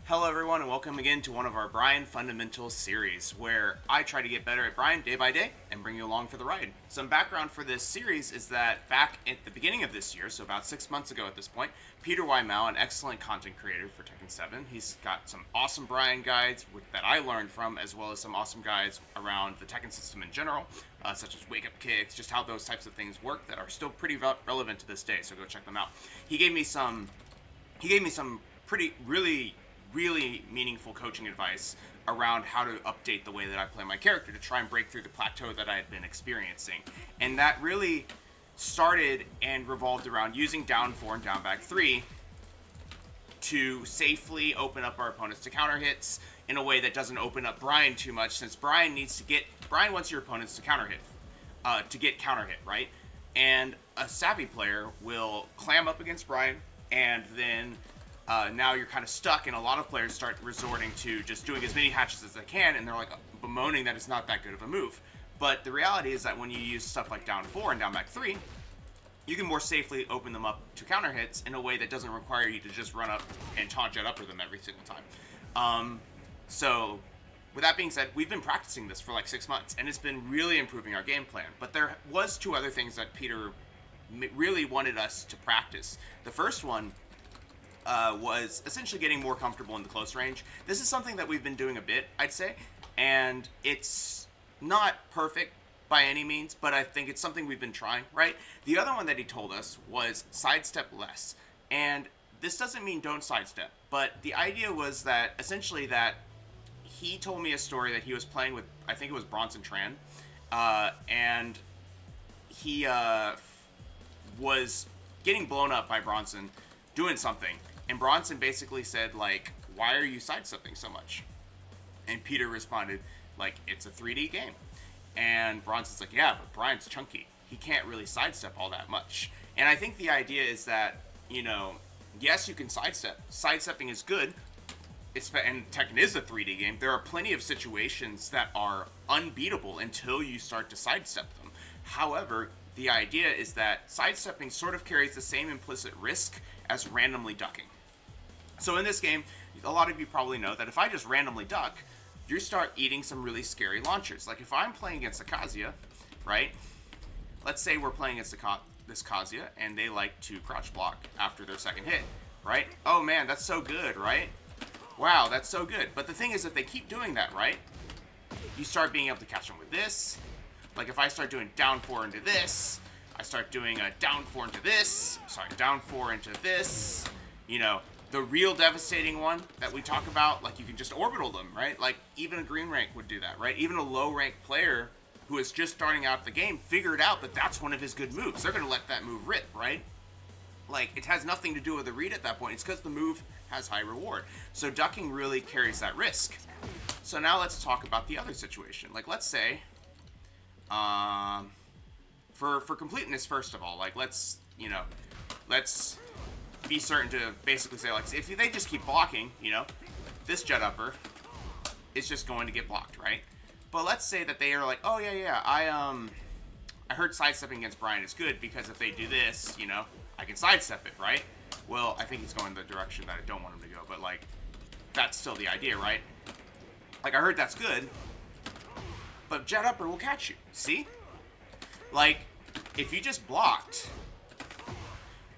Hello, everyone, and welcome again to one of our Bryan Fundamentals series, where I try to get better at Bryan day by day and bring you along for the ride. Some background for this series is that back at the beginning of this year, so about 6 months ago at this point, Peter Wymau, an excellent content creator for Tekken 7, he's got some awesome Bryan guides that I learned from, as well as some awesome guides around the Tekken system in general, such as wake-up kicks, just how those types of things work that are still pretty relevant to this day. So go check them out. He gave me some pretty really meaningful coaching advice around how to update the way that I play my character to try and break through the plateau that I had been experiencing. And that really started and revolved around using down 4 and down back 3 to safely open up our opponents to counter hits in a way that doesn't open up Bryan too much, since Bryan wants your opponents to counter hit, to get counter hit, right? And a savvy player will clam up against Bryan, and then now you're kind of stuck, and a lot of players start resorting to just doing as many hatches as they can, and they're like bemoaning that it's not that good of a move. But the reality is that when you use stuff like down 4 and down back 3, you can more safely open them up to counter hits in a way that doesn't require you to just run up and taunt jet upper them every single time. So with that being said, we've been practicing this for like 6 months, and it's been really improving our game plan. But there was 2 other things that Peter really wanted us to practice. The first one was essentially getting more comfortable in the close range. This is something that we've been doing a bit, I'd say, and it's not perfect by any means, but I think it's something we've been trying, right? The other one that he told us was sidestep less, and this doesn't mean don't sidestep, but the idea was that essentially that he told me a story that he was playing with, I think it was Bronson Tran, and he was getting blown up by Bronson doing something. And Bronson basically said, like, why are you sidestepping so much? And Peter responded, like, it's a 3D game. And Bronson's like, yeah, but Bryan's chunky. He can't really sidestep all that much. And I think the idea is that, yes, you can sidestep. Sidestepping is good. And Tekken is a 3D game. There are plenty of situations that are unbeatable until you start to sidestep them. However, the idea is that sidestepping sort of carries the same implicit risk as randomly ducking. So in this game, a lot of you probably know that if I just randomly duck, you start eating some really scary launchers. Like if I'm playing against a Kazuya, right? Let's say we're playing against this Kazuya, and they like to crouch block after their second hit, right? Oh man, that's so good, right? Wow, that's so good. But the thing is, if they keep doing that, right? You start being able to catch them with this. Like if I start doing down 4 into this, I start doing a down 4 into this, down 4 into this, the real devastating one that we talk about, like you can just orbital them, right? Like even a green rank would do that, right? Even a low rank player who is just starting out the game figured out that that's one of his good moves. They're going to let that move rip, right? Like it has nothing to do with the read at that point. It's because the move has high reward. So ducking really carries that risk. So now let's talk about the other situation. Like let's say, for completeness, first of all, like let's be certain to basically say, like, if they just keep blocking, this jet upper is just going to get blocked, right? But let's say that they are like, oh yeah, I heard sidestepping against Bryan is good because if they do this, I can sidestep it, right? Well, I think he's going the direction that I don't want him to go, but like, that's still the idea, right? Like, I heard that's good, but jet upper will catch you, see? Like, if you just blocked,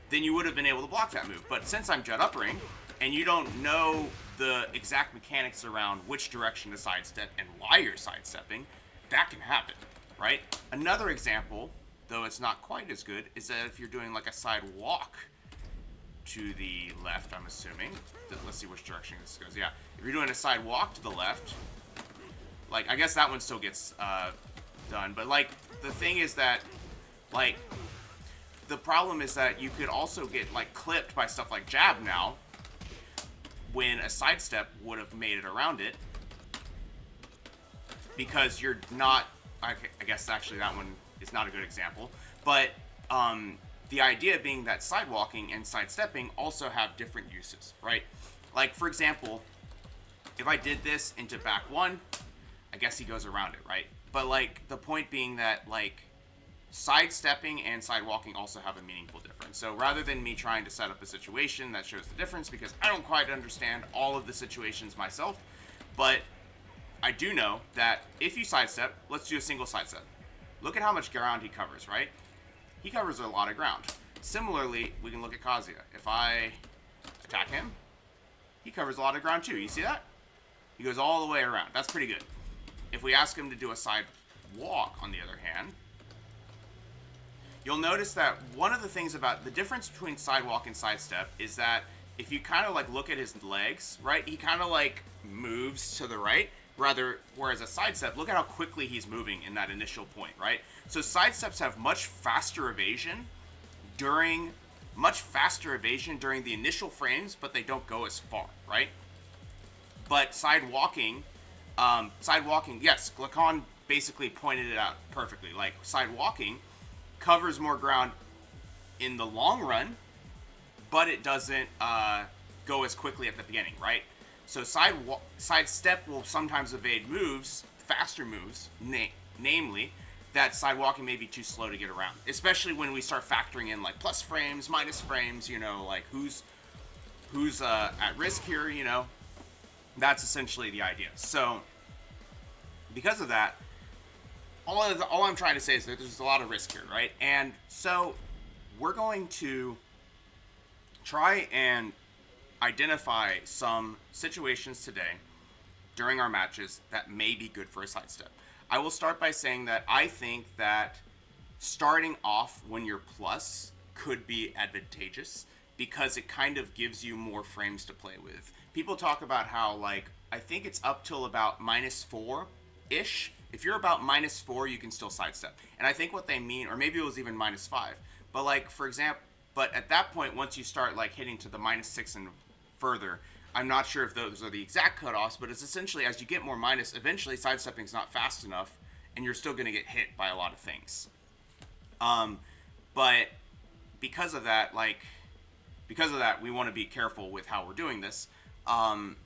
then you would have been able to block that move. But since I'm jet uppering, and you don't know the exact mechanics around which direction to sidestep and why you're sidestepping, that can happen, right? Another example, though it's not quite as good, is that if you're doing like a side walk to the left, I'm assuming. Let's see which direction this goes. Yeah, if you're doing a side walk to the left, like, I guess that one still gets done. But, like, the thing is that, like, the problem is that you could also get, like, clipped by stuff like jab now, when a sidestep would have made it around it, because you're not, I guess actually that one is not a good example, but the idea being that sidewalking and sidestepping also have different uses, right? Like, for example, if I did this into back 1, I guess he goes around it, right? But, like, the point being that, like, sidestepping and sidewalking also have a meaningful difference. So rather than me trying to set up a situation that shows the difference, because I don't quite understand all of the situations myself, but I do know that if you sidestep, let's do a single sidestep. Look at how much ground he covers, right? He covers a lot of ground. Similarly, we can look at Kazuya. If I attack him, he covers a lot of ground too. You see that? He goes all the way around. That's pretty good. If we ask him to do a side walk, on the other hand, you'll notice that one of the things about the difference between sidewalk and sidestep is that if you kind of like look at his legs, right, he kind of like moves to the right, whereas a sidestep, look at how quickly he's moving in that initial point, right? So sidesteps have much faster evasion during the initial frames, but they don't go as far, right? But sidewalking, yes, Glacan basically pointed it out perfectly. Like, sidewalking covers more ground in the long run, but it doesn't go as quickly at the beginning, right? So sidestep will sometimes evade moves, faster moves, namely, that sidewalking may be too slow to get around. Especially when we start factoring in, like, plus frames, minus frames, you know, like, who's at risk here, you know? That's essentially the idea. So, because of that, all I'm trying to say is that there's a lot of risk here, right? And so, we're going to try and identify some situations today during our matches that may be good for a sidestep. I will start by saying that I think that starting off when you're plus could be advantageous because it kind of gives you more frames to play with. People talk about how, like, I think it's up till about -4-ish. If you're about -4, you can still sidestep. And I think what they mean, or maybe it was even -5. But, like, for example, but at that point, once you start, like, hitting to the -6 and further, I'm not sure if those are the exact cutoffs, but it's essentially as you get more minus, eventually sidestepping's not fast enough, and you're still going to get hit by a lot of things. But because of that, we want to be careful with how we're doing this. And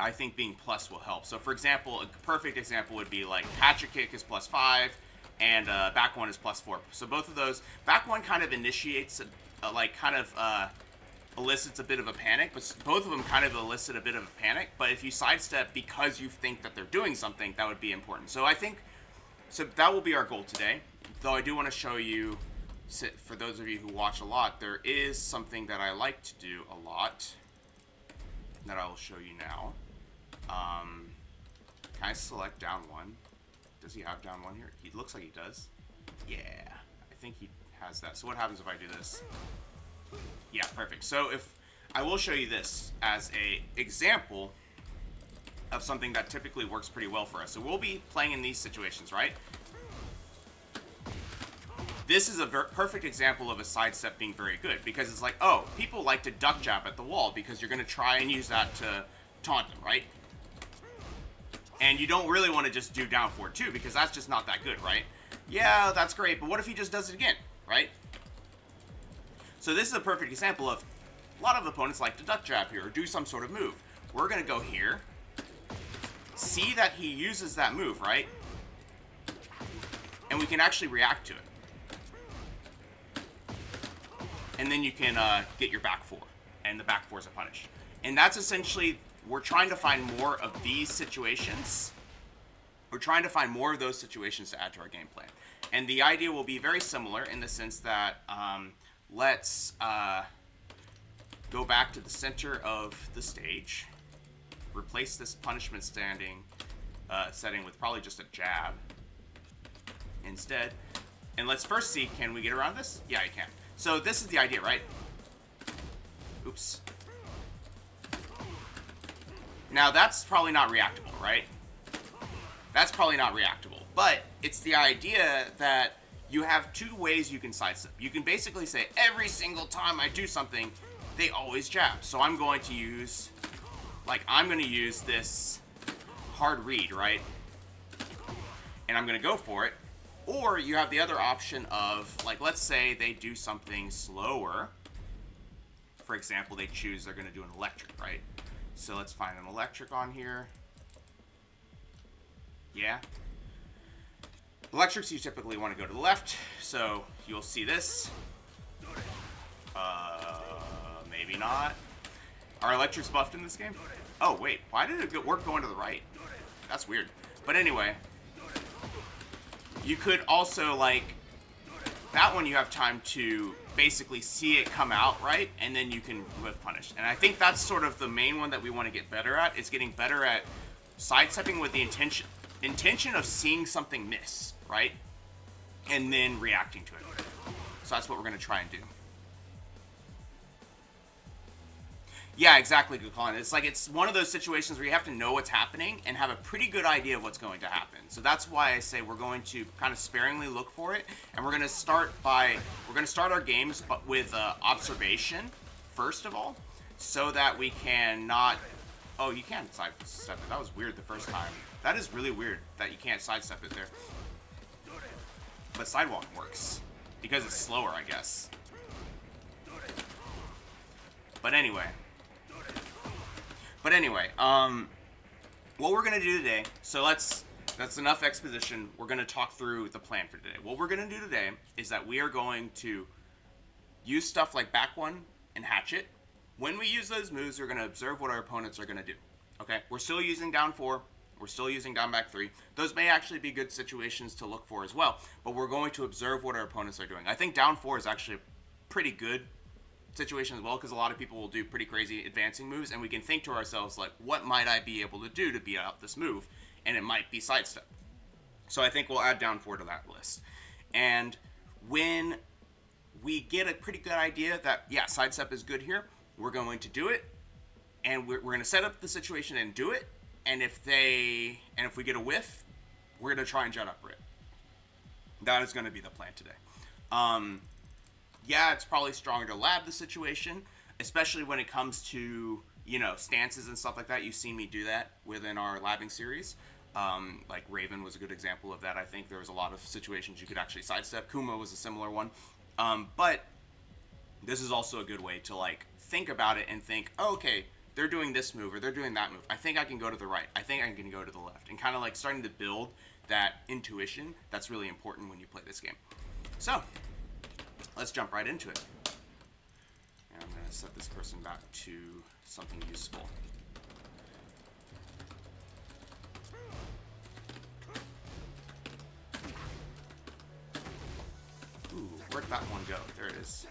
I think being plus will help. So, for example, a perfect example would be like hatchet kick is +5, and back one is +4. So both of those, back one kind of initiates, elicits a bit of a panic, but both of them kind of elicit a bit of a panic. But if you sidestep because you think that they're doing something, that would be important. So that will be our goal today. Though I do want to show you, for those of you who watch a lot, there is something that I like to do a lot that I will show you now. Can I select down one? Does he have down one here? He looks like he does. Yeah, I think he has that. So what happens if I do this? Yeah, perfect. So if I will show you this as a example of something that typically works pretty well for us. So we'll be playing in these situations, right? This is a perfect example of a sidestep being very good because it's like, oh, people like to duck jab at the wall because you're going to try and use that to taunt them, right? And you don't really want to just do down forward too because that's just not that good, right? Yeah, that's great, but what if he just does it again, right? So this is a perfect example of a lot of opponents like to duck jab here or do some sort of move. We're going to go here, see that he uses that move, right? And we can actually react to it. And then you can get your back four, and the back four is a punish. And that's essentially, we're trying to find more of these situations. We're trying to find more of those situations to add to our gameplay. And the idea will be very similar in the sense that, let's go back to the center of the stage, replace this punishment setting with probably just a jab instead. And let's first see, can we get around this? Yeah, I can. So this is the idea, right? Oops. Now that's probably not reactable, right? That's probably not reactable. But it's the idea that you have two ways you can sidestep. You can basically say, every single time I do something, they always jab. So I'm going to use this hard read, right? And I'm going to go for it. Or you have the other option of, like, let's say they do something slower. For example, they choose they're going to do an electric, right? So let's find an electric on here. Yeah. Electrics, you typically want to go to the left. So you'll see this. Maybe not. Are electrics buffed in this game? Oh, wait. Why did it work going to the right? That's weird. But anyway. You could also, like... That one you have time to basically see it come out, right? And then you can whiff punish. And I think that's sort of the main one that we want to get better at, is getting better at sidestepping with the intention of seeing something miss, right? And then reacting to it. So that's what we're going to try and do. Yeah, exactly, good call. It's like, it's one of those situations where you have to know what's happening and have a pretty good idea of what's going to happen. So that's why I say we're going to kind of sparingly look for it, and we're going to start our games with observation first of all, so that we can not. Oh, you can sidestep it. That was weird the first time. That is really weird that you can't sidestep it there. But sidewalk works because it's slower, I guess. But anyway, what we're gonna do today, so that's enough exposition. We're gonna talk through the plan for today. What we're gonna do today is that we are going to use stuff like back one and hatchet. When we use those moves, we're gonna observe what our opponents are gonna do. Okay, we're still using down 4. We're still using down back 3. Those may actually be good situations to look for as well, but we're going to observe what our opponents are doing. I think down 4 is actually a pretty good situation as well, because a lot of people will do pretty crazy advancing moves, and we can think to ourselves, like, what might I be able to do to beat out this move? And it might be sidestep. So I think we'll add down 4 to that list. And when we get a pretty good idea that, yeah, sidestep is good here, we're going to do it, and we're going to set up the situation and do it. And if we get a whiff, we're going to try and jet up it. That is going to be the plan today. Yeah, it's probably stronger to lab the situation, especially when it comes to, you know, stances and stuff like that. You've seen me do that within our labbing series. Like Raven was a good example of that. I think there was a lot of situations you could actually sidestep. Kuma was a similar one. But this is also a good way to, like, think about it and think, oh, okay, they're doing this move or they're doing that move. I think I can go to the right. I think I can go to the left. And kind of like starting to build that intuition that's really important when you play this game. So, let's jump right into it. And I'm going to set this person back to something useful. Ooh, where'd that one go? There it is.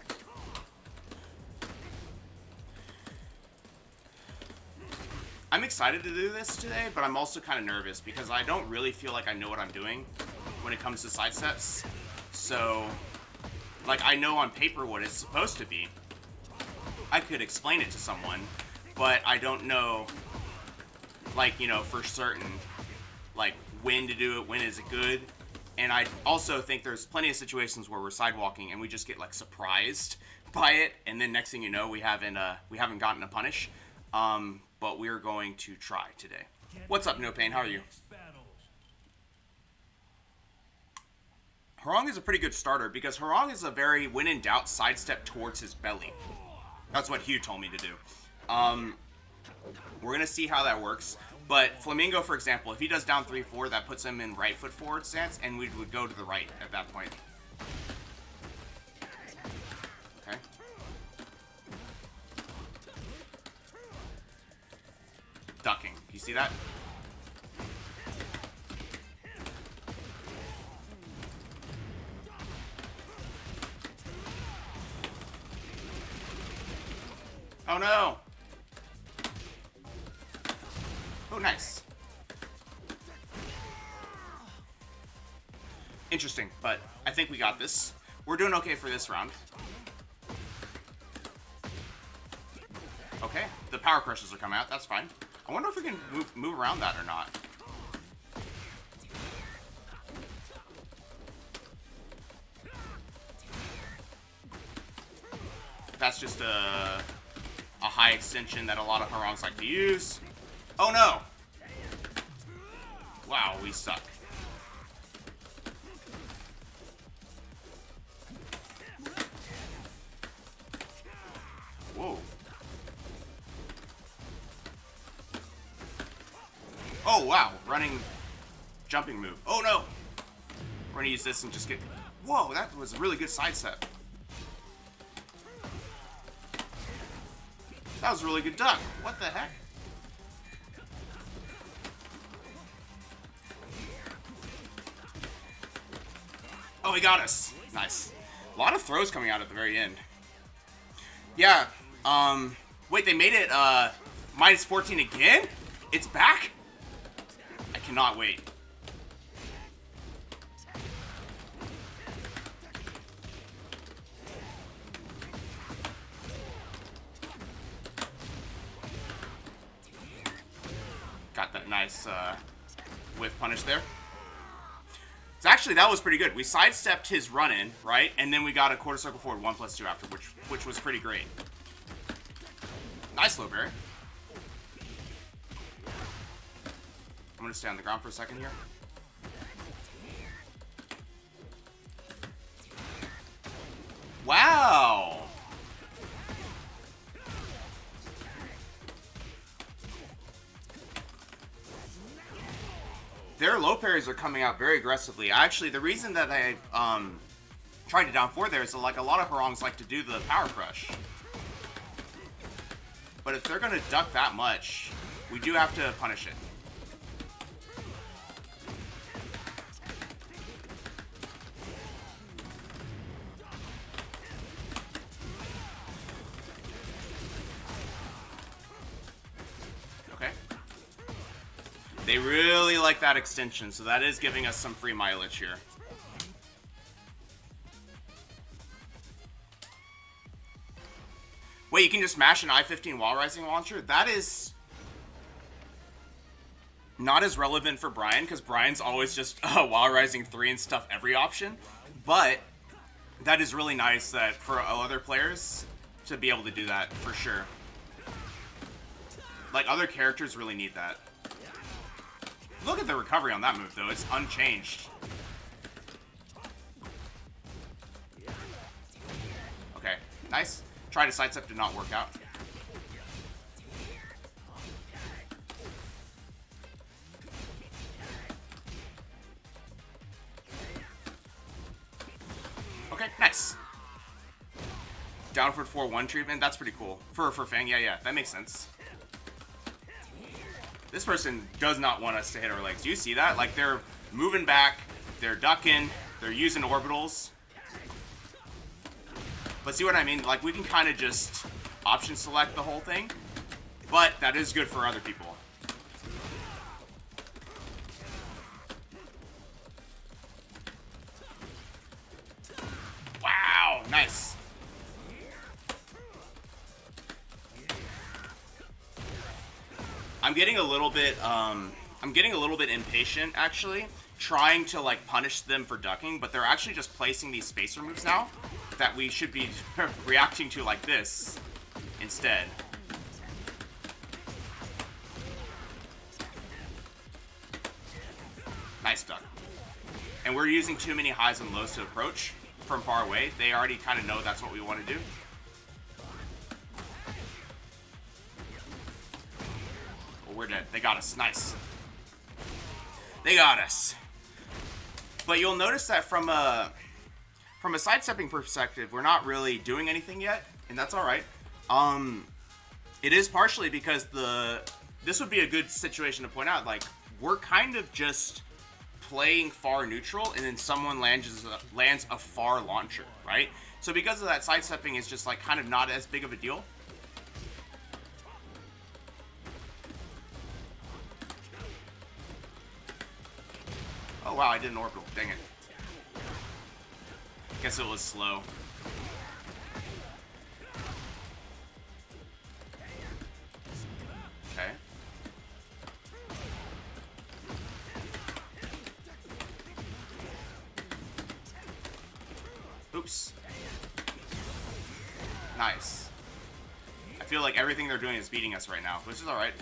I'm excited to do this today, but I'm also kind of nervous because I don't really feel like I know what I'm doing when it comes to sidesteps. So, like, I know on paper what it's supposed to be. I could explain it to someone, but I don't know, like, you know, for certain, like, when to do it, when is it good. And I also think there's plenty of situations where we're sidewalking and we just get, like, surprised by it, and then next thing you know, we haven't gotten a punish. But we're going to try today. What's up, No Pain? How are you? Harong is a pretty good starter because Harong is a very, when in doubt, sidestep towards his belly. That's what Hugh told me to do. We're going to see how that works. But Flamingo, for example, if he does down 3-4, that puts him in right foot forward stance, and we would go to the right at that point. Okay. Ducking. You see that? Oh no! Oh, nice. Interesting, but I think we got this. We're doing okay for this round. Okay, the power crushes are coming out. That's fine. I wonder if we can move around that or not. That's just a high extension that a lot of Harongs like to use. Oh no! Wow, we suck. Whoa. Oh wow, running, jumping move. Oh no! We're gonna use this and just get... Whoa, that was a really good sidestep. That was a really good duck. What the heck? Oh, he got us. Nice. A lot of throws coming out at the very end. Yeah. Wait, they made it, minus 14 again? It's back? I cannot wait. Got that nice, whiff punish there. So actually, that was pretty good. We sidestepped his run-in, right? And then we got a quarter circle forward 1+2 after, which was pretty great. Nice low berry. I'm going to stay on the ground for a second here. Wow! Their low parries are coming out very aggressively. Actually, the reason that I tried to down 4 there is that, like, a lot of Harangs like to do the power crush. But if they're going to duck that much, we do have to punish it. Okay. They really like that extension, so that is giving us some free mileage here. Wait, you can just mash an I-15 wall rising launcher? That is not as relevant for Bryan, because Bryan's always just wall rising 3 and stuff every option. But that is really nice that for other players to be able to do that, for sure. Like, other characters really need that. Look at the recovery on that move, though. It's unchanged. Okay, nice. Try to sidestep, did not work out. Okay, nice. Downward 4-1 treatment, that's pretty cool. For Fang, yeah, that makes sense. This person does not want us to hit our legs. Do you see that? Like, they're moving back, they're ducking, they're using orbitals. But see what I mean? Like, we can kind of just option select the whole thing, but that is good for other people. Wow, nice. I'm getting a little bit impatient, actually, trying to, like, punish them for ducking, but they're actually just placing these spacer moves now that we should be reacting to like this instead. Nice duck. And we're using too many highs and lows to approach from far away. They already kind of know that's what we want to do. We're dead. They got us. Nice. They got us. But you'll notice that from a sidestepping perspective, we're not really doing anything yet, and that's all right. It is partially because this would be a good situation to point out. Like, we're kind of just playing far neutral, and then someone lands a far launcher, right? So because of that, sidestepping is just like kind of not as big of a deal. Oh wow, I did an orbital. Dang it. Guess it was slow. Okay. Oops. Nice. I feel like everything they're doing is beating us right now, which is alright.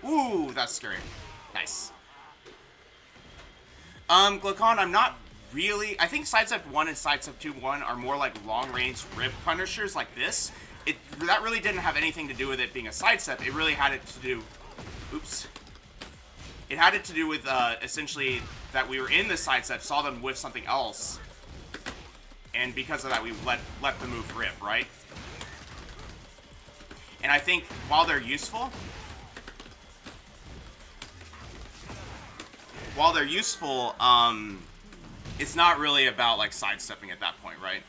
Ooh, that's scary. Nice. Glukon, I'm not really... I think Sidestep 1 and Sidestep 2-1 are more like long-range rib punishers like this. That really didn't have anything to do with it being a sidestep. It really had it to do... Oops. It had it to do with essentially that we were in the sidestep, saw them whiff something else, and because of that, we let the move rip, right? And I think while they're useful, it's not really about like sidestepping at that point, right?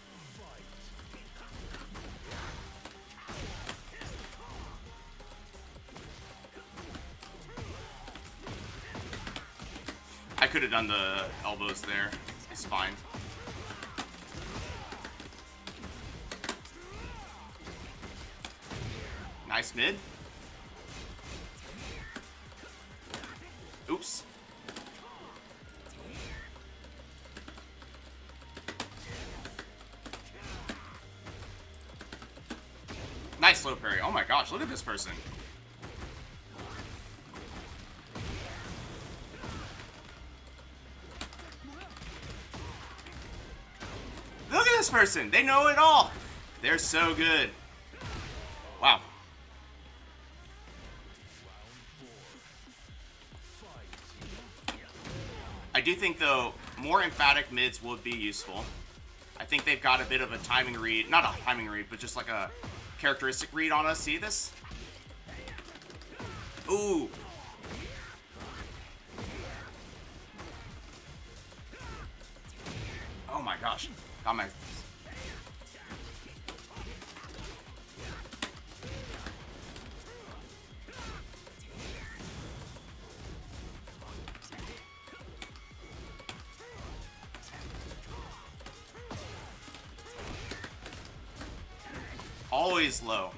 I could have done the elbows there. It's fine. Nice mid. Oops. Nice slow parry. Oh my gosh, look at this person. Look at this person. They know it all. They're so good. Wow. I do think, though, more emphatic mids would be useful. I think they've got a bit of a timing read. Not a timing read, but just like a characteristic read on us. See this? Ooh. Oh my gosh. Got my... Always low.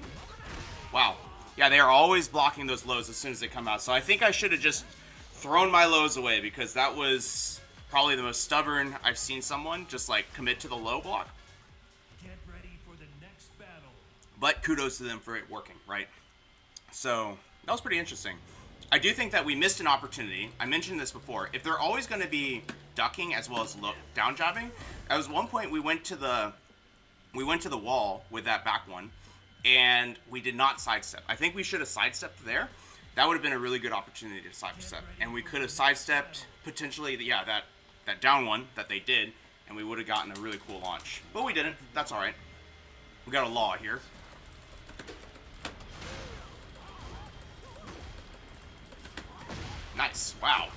Wow. Yeah, they are always blocking those lows as soon as they come out. So I think I should have just thrown my lows away, because that was probably the most stubborn I've seen someone just like commit to the low block. Get ready for the next battle. But kudos to them for it working, right? So that was pretty interesting. I do think that we missed an opportunity. I mentioned this before. If they're always going to be ducking as well as down jabbing, at one point we went to the wall with that back one, and we did not sidestep. I think we should have sidestepped there. That would have been a really good opportunity to sidestep, and we could have sidestepped potentially, that down one that they did, and we would have gotten a really cool launch. But we didn't. That's all right. We got a law here. Nice. Wow.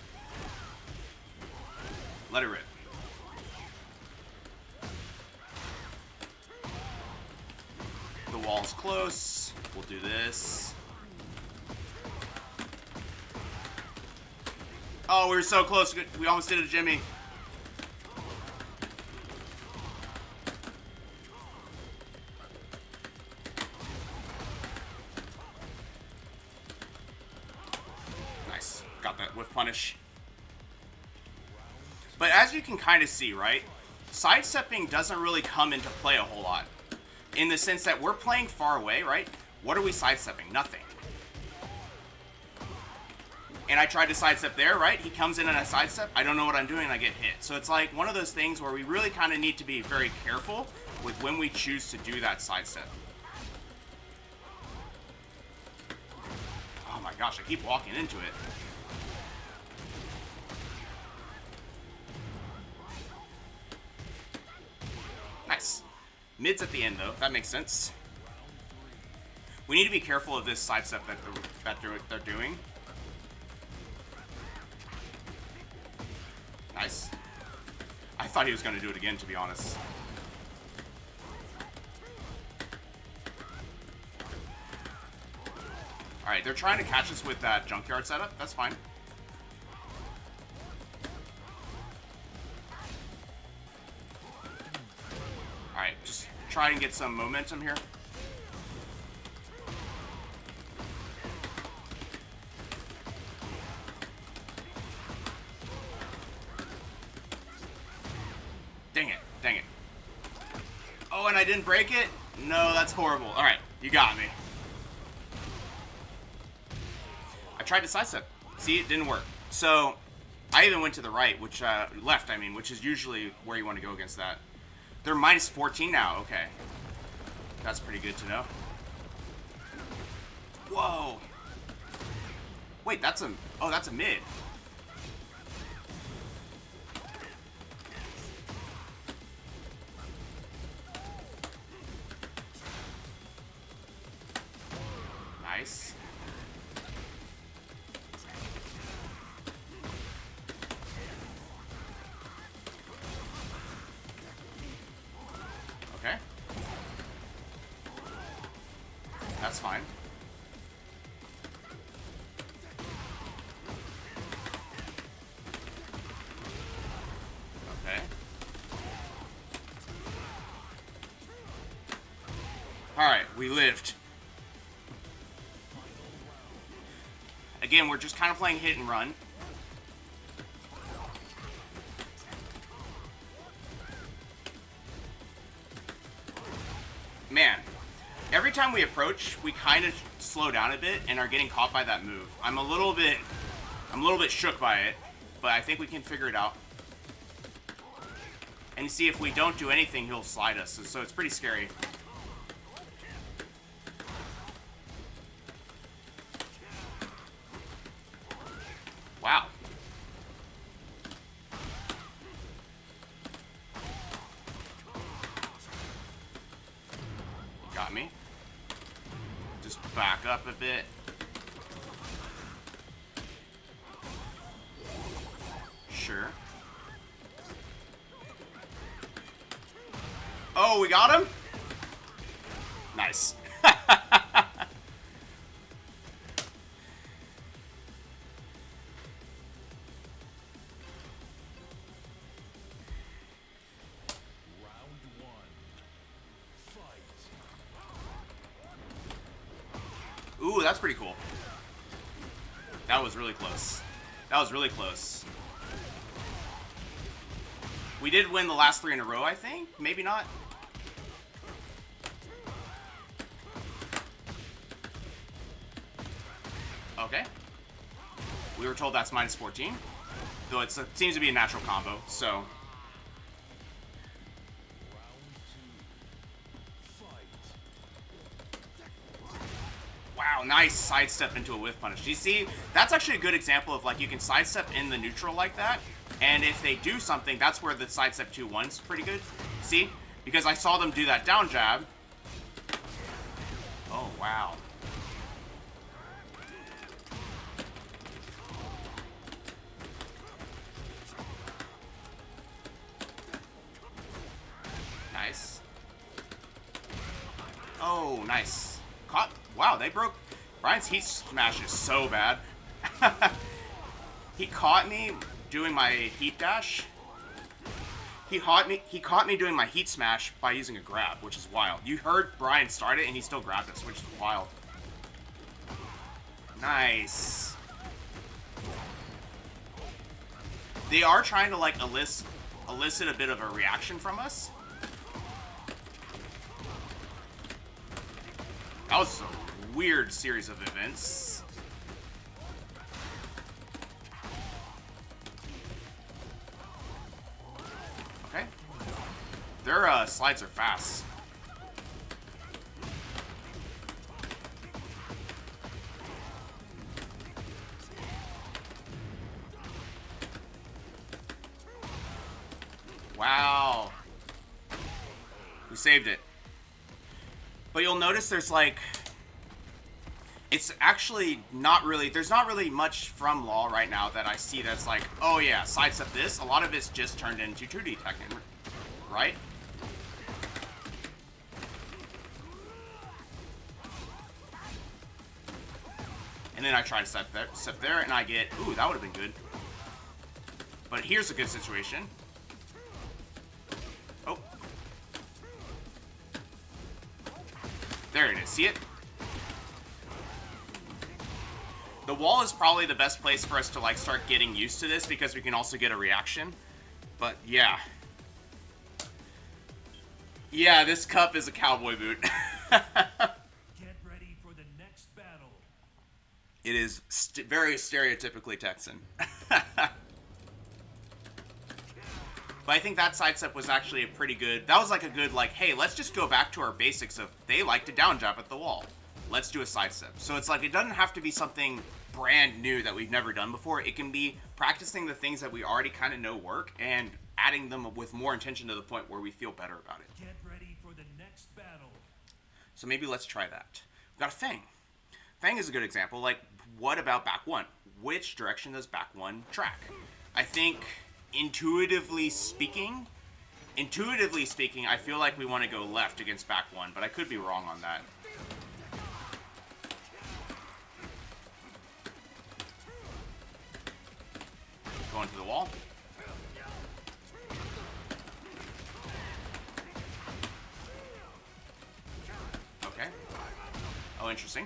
Let it rip. The wall's close. We'll do this. Oh, we were so close. We almost did a Jimmy. Nice. Got that whiff punish. But as you can kind of see, right? Sidestepping doesn't really come into play a whole lot. In the sense that we're playing far away, right? What are we sidestepping? Nothing. And I tried to sidestep there, right? He comes in and I sidestep. I don't know what I'm doing and I get hit. So it's like one of those things where we really kind of need to be very careful with when we choose to do that sidestep. Oh my gosh, I keep walking into it. Nice. Mid's at the end, though. That makes sense. We need to be careful of this sidestep that they're doing. Nice. I thought he was going to do it again, to be honest. Alright, they're trying to catch us with that junkyard setup. That's fine. Alright, just try and get some momentum here. Dang it, dang it. Oh, and I didn't break it? No, that's horrible. Alright, you got me. I tried to sidestep. See, it didn't work. So, I even went to the right, which, left, I mean, which is usually where you want to go against that. They're minus 14 now, okay. That's pretty good to know. Whoa. Wait, that's a mid. That's fine. Okay. Alright, we lived. Again, we're just kind of playing hit and run. Man, every time we approach, we kind of slow down a bit and are getting caught by that move. I'm a little bit shook by it, but I think we can figure it out. And you see, if we don't do anything, he'll slide us, so it's pretty scary. Wow. Got me. Just back up a bit. Sure. Oh, we got him? Nice. Ooh, that's pretty cool. That was really close. That was really close. We did win the last 3 in a row, I think. Maybe not. Okay. We were told that's minus 14. Though it seems to be a natural combo, so... Wow, nice sidestep into a whiff punish. Do you see? That's actually a good example of, like, you can sidestep in the neutral like that, and if they do something, that's where the sidestep 2-1's pretty good. See? Because I saw them do that down jab. Oh, wow. Nice. Oh, nice. Caught. Wow, they broke. Bryan's heat smash is so bad. He caught me doing my heat dash. He caught me doing my heat smash by using a grab, which is wild. You heard Bryan start it, and he still grabbed us, which is wild. Nice. They are trying to, like, elicit a bit of a reaction from us. That was a weird series of events. Okay. Their slides are fast. Wow. We saved it. But you'll notice there's, like, it's actually not really, there's not really much from Law right now that I see that's like, oh yeah, sidestep this. A lot of it's just turned into 2D Tekken, right? And then I try to step there, and I get, ooh, that would have been good. But here's a good situation. Oh. There it is, see it? The wall is probably the best place for us to, like, start getting used to this because we can also get a reaction. But, yeah. Yeah, this cup is a cowboy boot. Get ready for the next battle. It is very stereotypically Texan. But I think that sidestep was actually a pretty good... That was like a good, like, hey, let's just go back to our basics of they like to down jab at the wall. Let's do a sidestep. So it's like, it doesn't have to be something brand new that we've never done before. It can be practicing the things that we already kind of know work and adding them with more intention to the point where we feel better about it. Get ready for the next battle. So maybe let's try that. We've got a Fang. Fang is a good example. Like, what about back one? Which direction does back one track? I think... Intuitively speaking, I feel like we want to go left against back one, but I could be wrong on that. going to the wall. Okay. Oh, interesting.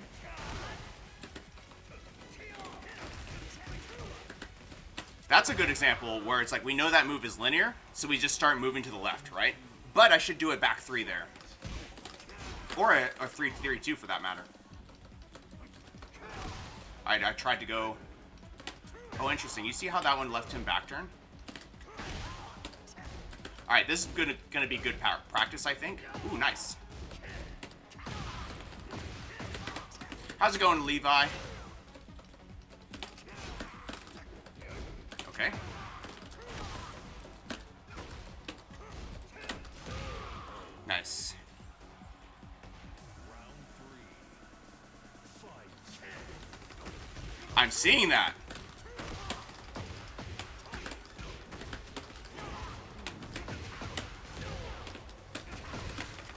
That's a good example where it's like we know that move is linear, so we just start moving to the left, right? But I should do a back 3 there. Or a 3-3-2 for that matter. Alright, I tried to go... Oh, interesting. You see how that one left him back turn? Alright, this is gonna be good practice, I think. Ooh, nice. How's it going, Levi? Okay. Nice. I'm seeing that.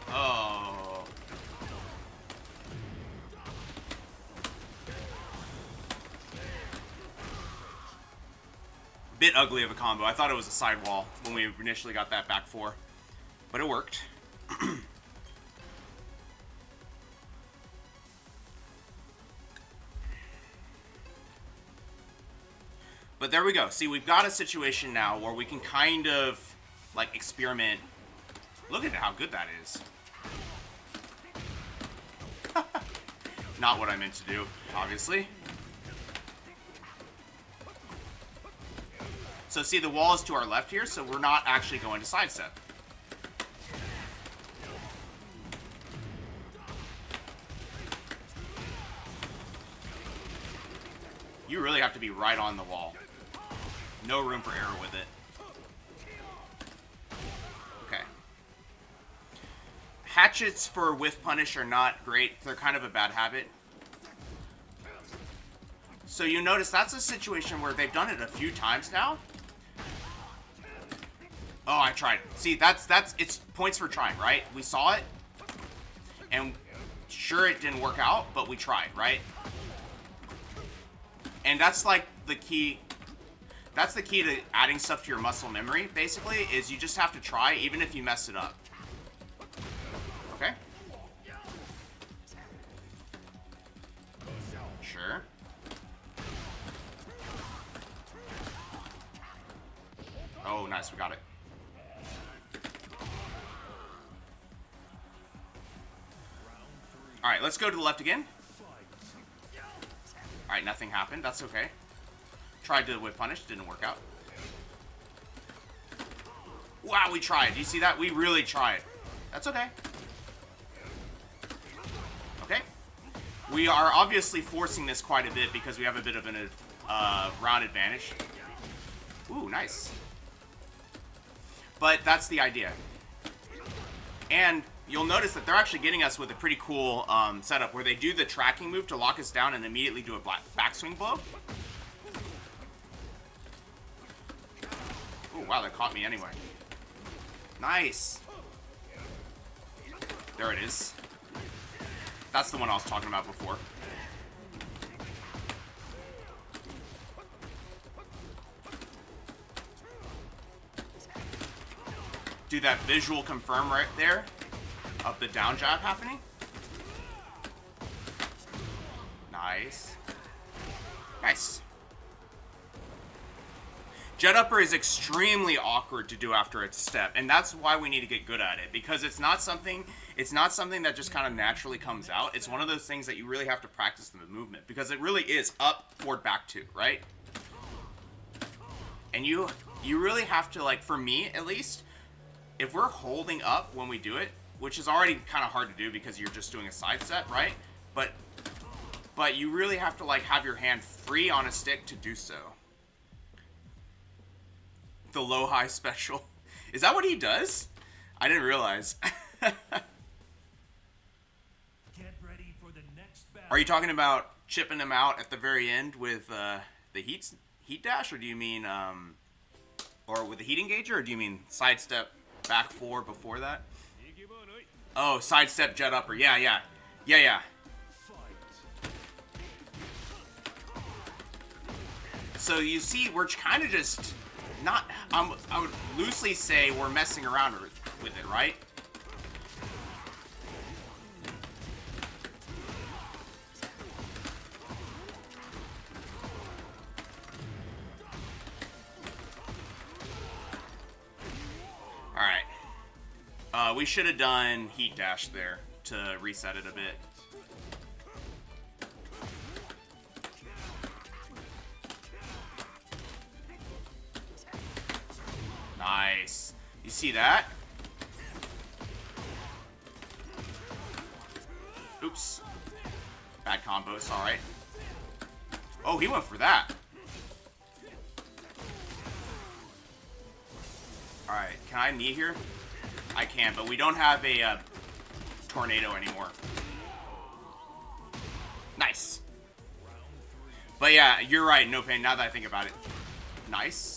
Oh. Bit ugly of a combo. I thought it was a sidewall when we initially got that back 4. But it worked. But there we go. See, we've got a situation now where we can kind of, like, experiment. Look at how good that is. Not what I meant to do, obviously. So see, the wall is to our left here, so we're not actually going to sidestep. You really have to be right on the wall. No room for error with it. Okay. Hatchets for whiff punish are not great. They're kind of a bad habit. So you notice that's a situation where they've done it a few times now. Oh, I tried. See, it's points for trying, right? We saw it, and sure, it didn't work out, but we tried, right? And that's like the key. That's the key to adding stuff to your muscle memory, basically, is you just have to try, even if you mess it up. Okay? Sure. Oh, nice, we got it. Alright, let's go to the left again. Alright, nothing happened. That's okay. Tried to whip punish. Didn't work out. Wow, we tried. Do you see that? We really tried. That's okay. Okay. We are obviously forcing this quite a bit because we have a bit of an round advantage. Ooh, nice. But that's the idea. And you'll notice that they're actually getting us with a pretty cool setup where they do the tracking move to lock us down and immediately do a backswing blow. Oh, wow, that caught me anyway. Nice. There it is. That's the one I was talking about before. Do that visual confirm right there of the down jab happening. Nice. Nice. Jet upper is extremely awkward to do after its step, and that's why we need to get good at it, because it's not something that just kind of naturally comes out. It's one of those things that you really have to practice the movement, because it really is up, forward, back two, right? And you really have to, like, for me at least, if we're holding up when we do it, which is already kind of hard to do because you're just doing a side step, right? But you really have to, like, have your hand free on a stick to do so. The low-high special. Is that what he does? I didn't realize. Get ready for the next battle. Are you talking about chipping him out at the very end with the heat dash, or do you mean or with the heat engager, or do you mean sidestep back four before that? Oh, sidestep jet upper. Yeah. So you see, we're kind of just not. I would loosely say we're messing around with it, right? All right. We should have done heat dash there to reset it a bit. Nice. You see that? Oops. Bad combos, alright. Oh, he went for that. Alright, can I knee here? I can, but we don't have a tornado anymore. Nice. But yeah, you're right, no pain, now that I think about it. Nice.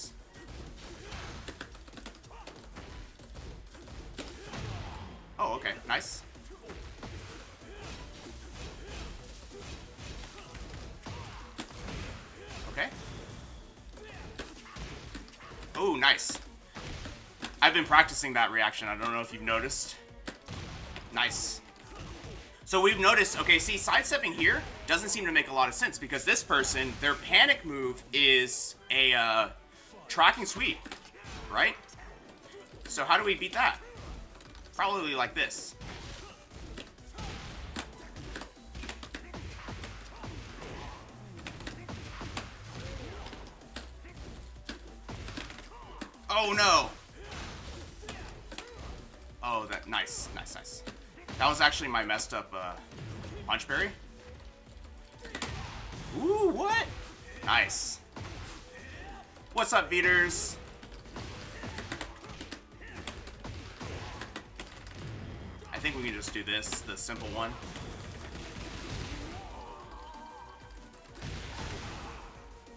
Oh, okay. Nice. Okay. Oh, nice. I've been practicing that reaction. I don't know if you've noticed. Nice. So we've noticed, okay, see, sidestepping here doesn't seem to make a lot of sense because this person, their panic move is a tracking sweep, right? So how do we beat that? Probably like this. Oh no! Oh, that nice, nice, nice. That was actually my messed up punch parry. Ooh, what? Nice. What's up, beaters? I think we can just do this, the simple one.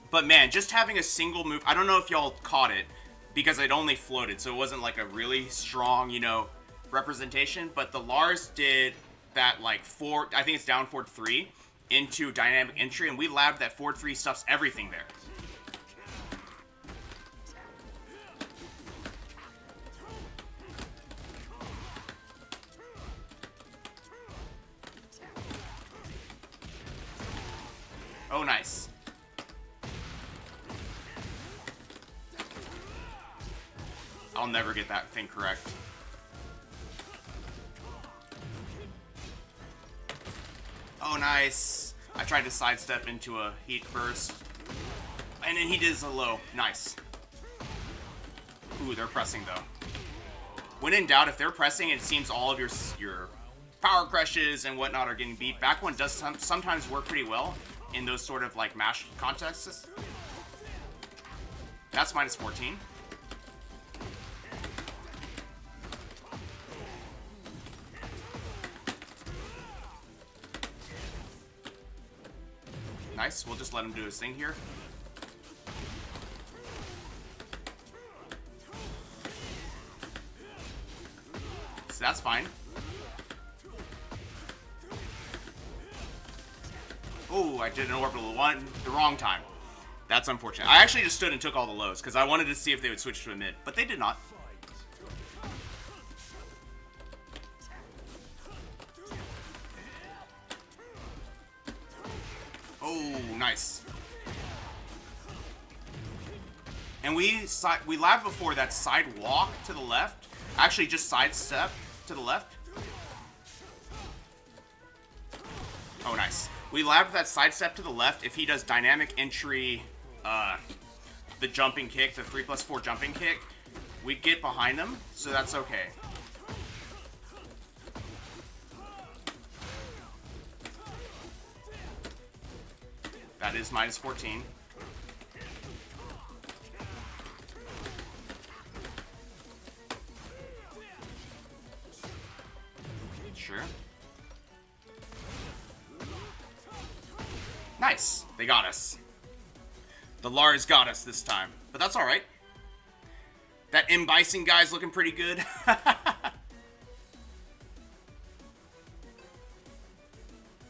But man, just having a single move, I don't know if y'all caught it, because it only floated, so it wasn't like a really strong, you know, representation, but the Lars did that like forward, I think it's down forward 3 into dynamic entry, and we labbed that forward 3 stuffs everything there. Oh, nice. I'll never get that thing correct. Oh, nice. I tried to sidestep into a heat burst. And then he did a low. Nice. Ooh, they're pressing, though. When in doubt, if they're pressing, it seems all of your power crushes and whatnot are getting beat. Back one does sometimes work pretty well in those sort of, like, mash contexts. That's minus 14. Nice, we'll just let him do his thing here. So that's fine. Oh, I did an orbital one the wrong time. That's unfortunate. I actually just stood and took all the lows because I wanted to see if they would switch to a mid, but they did not. Oh, nice. And we labbed before that side walk to the left. Actually, just sidestep to the left. Oh, nice. We labbed that sidestep to the left. If he does dynamic entry, the jumping kick, the 3+4 jumping kick, we get behind them, so that's okay. That is minus 14. Sure. Nice. They got us. The Lars got us this time. But that's alright. That M. Bison guy's looking pretty good.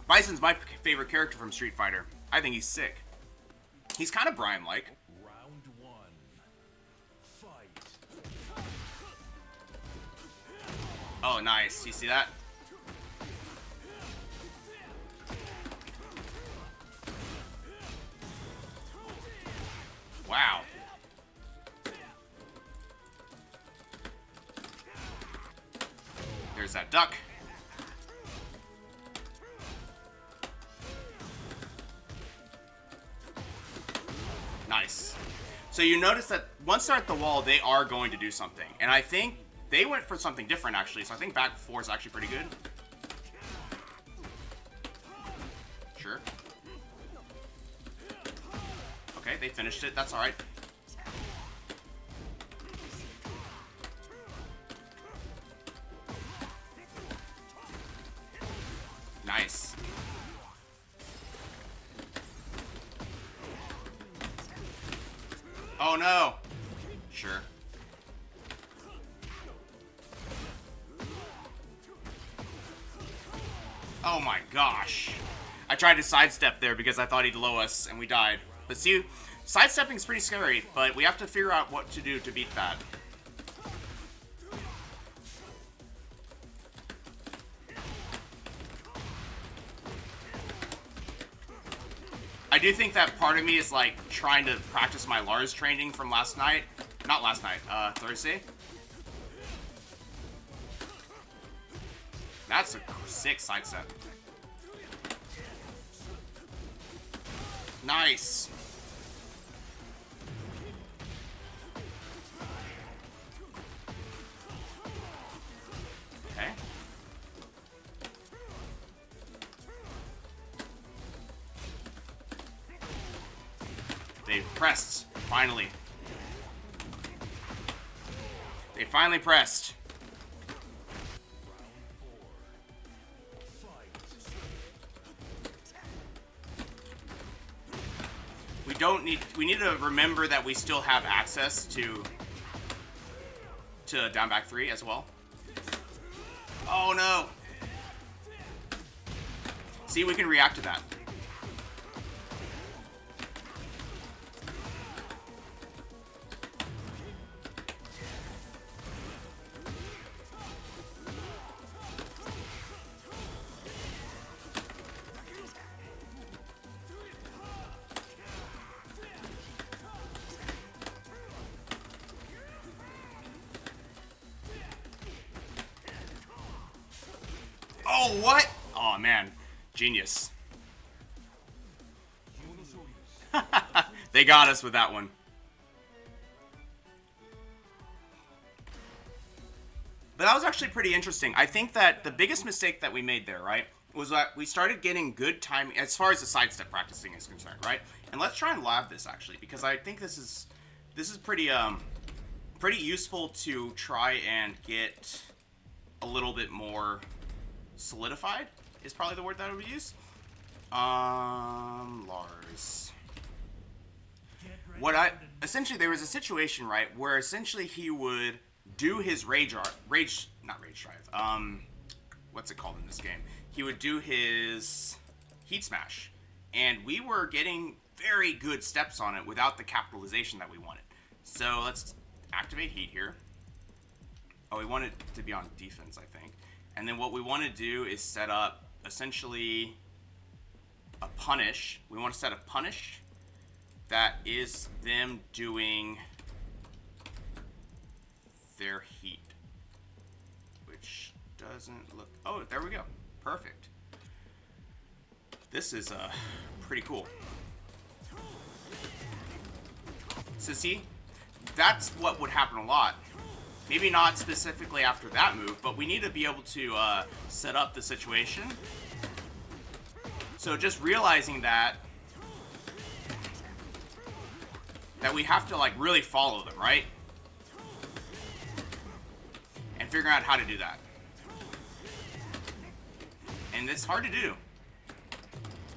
Bison's my favorite character from Street Fighter. I think he's sick. He's kind of Bryan-like. Round one. Fight. Oh, nice. You see that? Wow. There's that duck. Nice. So you notice that once they're at the wall, they are going to do something. And I think they went for something different, actually. So I think back 4 is actually pretty good. Sure. Okay, they finished it. That's alright. Nice. Oh no. Sure. Oh my gosh. I tried to sidestep there because I thought he'd low us and we died. But see, sidestepping is pretty scary, but we have to figure out what to do to beat that. I do think that part of me is like trying to practice my Lars training from last night. Not last night, Thursday. That's a sick sidestep. Nice. Okay. They pressed, finally. They finally pressed. We need to remember that we still have access to down back 3 as well. Oh no. See, we can react to that. Oh, what? Oh, man. Genius. They got us with that one. But that was actually pretty interesting. I think that the biggest mistake that we made there, right, was that we started getting good timing as far as the sidestep practicing is concerned, right? And let's try and lab this, actually, because I think this is pretty useful to try and get a little bit more solidified, is probably the word that I would use. Lars. Essentially, there was a situation, right, where essentially he would do his not rage drive. What's it called in this game? He would do his heat smash, and we were getting very good steps on it without the capitalization that we wanted. So let's activate heat here. Oh, we want it to be on defense, I think. And then what we want to do is set up essentially a punish. We want to set a punish that is them doing their heat, which doesn't look... Oh, there we go. Perfect. This is pretty cool. So see, that's what would happen a lot. Maybe not specifically after that move, but we need to be able to set up the situation. So just realizing that we have to like really follow them, right? And figuring out how to do that. And it's hard to do.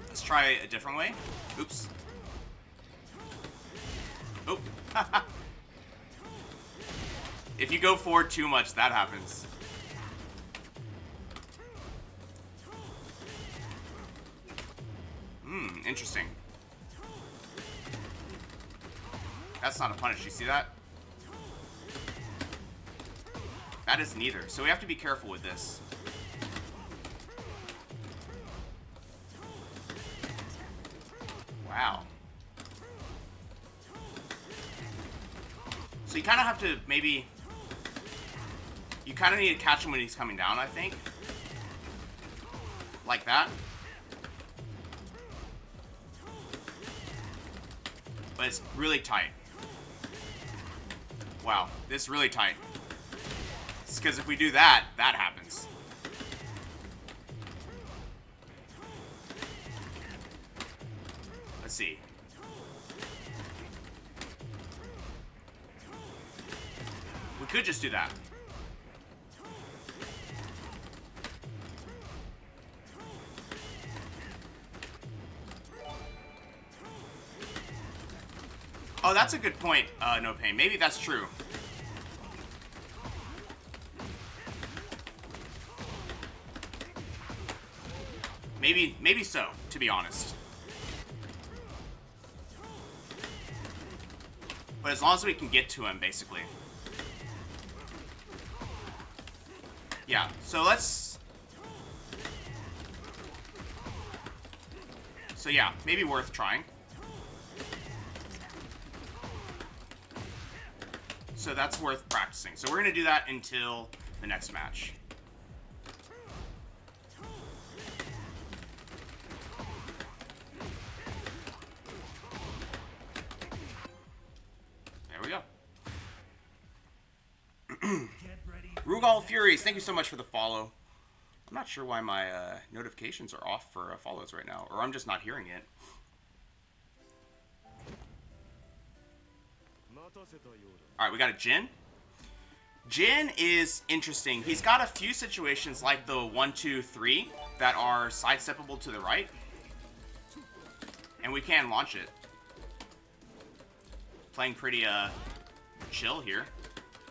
Let's try a different way. Oops. Oh. If you go forward too much, that happens. Interesting. That's not a punish. You see that? That is neither. So we have to be careful with this. Wow. So you kind of have to maybe... You kind of need to catch him when he's coming down, I think. Like that. But it's really tight. Wow, this is really tight. It's because if we do that, that happens. Let's see. We could just do that. Oh, that's a good point, No Pain. Maybe that's true. Maybe so, to be honest. But as long as we can get to him, basically. Yeah, so let's... So yeah, maybe worth trying. So that's worth practicing. So we're going to do that until the next match. There we go. Rugal Furies, thank you so much for the follow. I'm not sure why my notifications are off for follows right now, or I'm just not hearing it. Alright, we got a Jin. Jin is interesting. He's got a few situations like the 1, 2, 3 that are sidesteppable to the right. And we can launch it. Playing pretty chill here,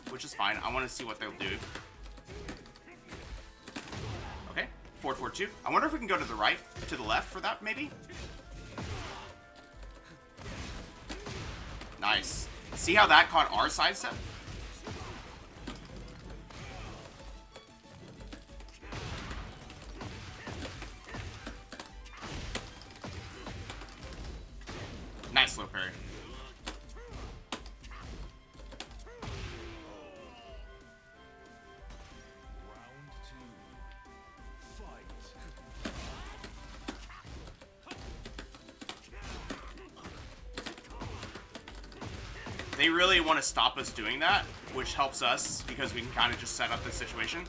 which is fine. I want to see what they'll do. Okay, 4, 4, 2. I wonder if we can go to the right, to the left for that, maybe? Nice. See how that caught our sidestep? Nice low parry. They really want to stop us doing that, which helps us because we can kind of just set up the situation.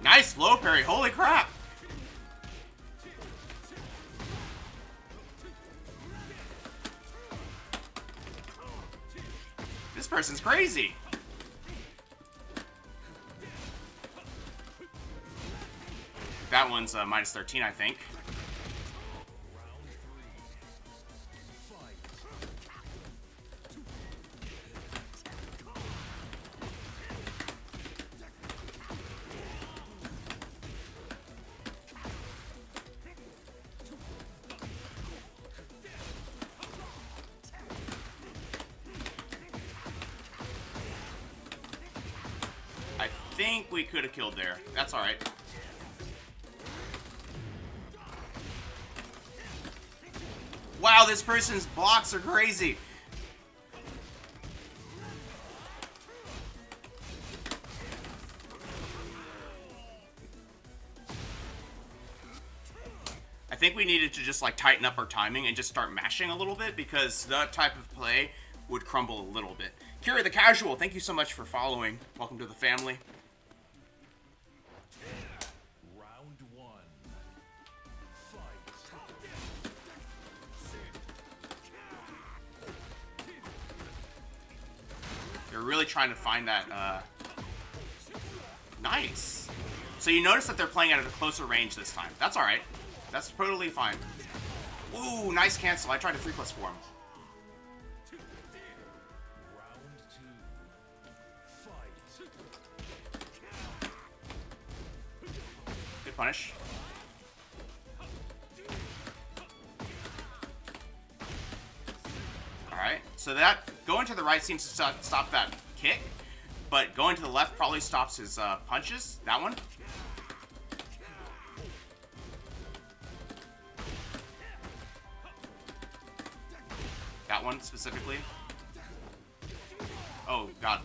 Nice low parry, holy crap! This person's crazy! That one's minus 13, I think. I think we could have killed there. That's alright. Wow, this person's blocks are crazy. I think we needed to just like tighten up our timing and just start mashing a little bit because that type of play would crumble a little bit. Kira the Casual, thank you so much for following. Welcome to the family. They're really trying to find that, nice. So you notice that they're playing at a closer range this time. That's alright. That's totally fine. Ooh, nice cancel. I tried to 3+4 him. punish. Alright, so that going to the right seems to stop that kick, but going to the left probably stops his punches. That one. That one specifically. Oh, God.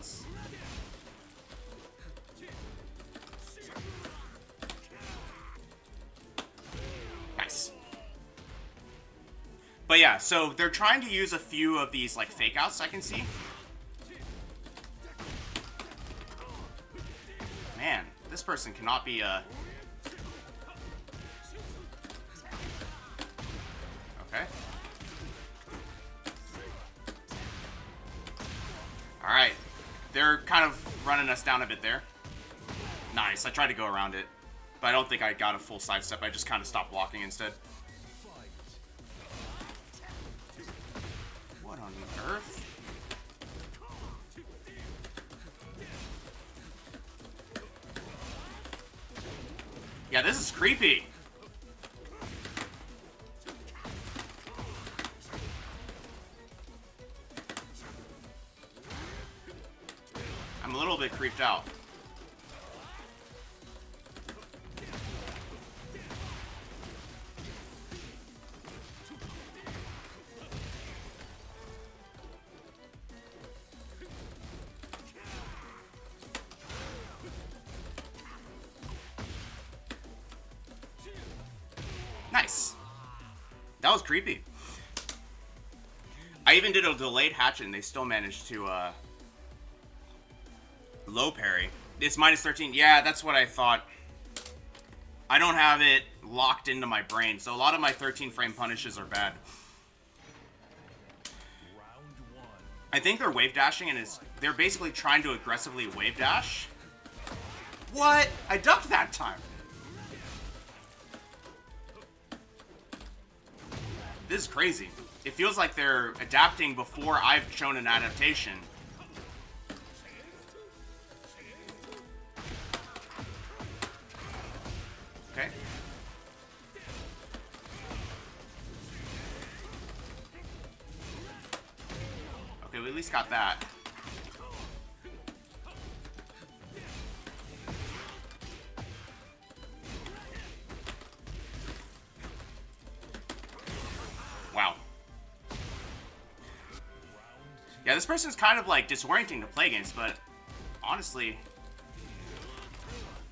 Nice. But yeah, so they're trying to use a few of these, like, fake outs I can see. Man, this person cannot be, Okay. Alright. They're kind of running us down a bit there. Nice. I tried to go around it, but I don't think I got a full sidestep. I just kind of stopped blocking instead. What on earth? Yeah, this is creepy. I'm a little bit creeped out. Nice. That was creepy. I even did a delayed hatchet and they still managed to, low parry. It's minus 13. Yeah, that's what I thought. I don't have it locked into my brain, so a lot of my 13 frame punishes are bad. I think they're wave dashing and they're basically trying to aggressively wave dash. What? I ducked that time. This is crazy. It feels like they're adapting before I've shown an adaptation. Okay. Okay, we at least got that. Wow. Yeah, this person's kind of like disorienting to play against, but honestly...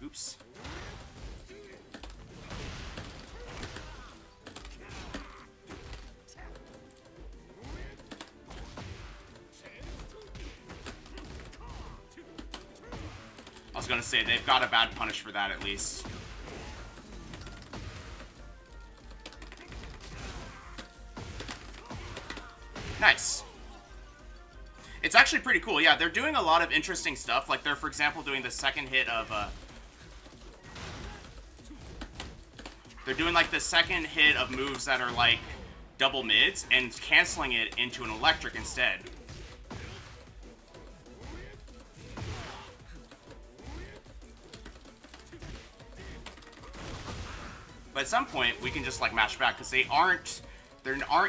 Oops. I was gonna say, they've got a bad punish for that at least. Nice. It's actually pretty cool. Yeah, they're doing a lot of interesting stuff. Like, they're, for example, doing the second hit of, they're doing, like, the second hit of moves that are, like, double mids and canceling it into an electric instead. But at some point, we can just, like, match back, because they aren't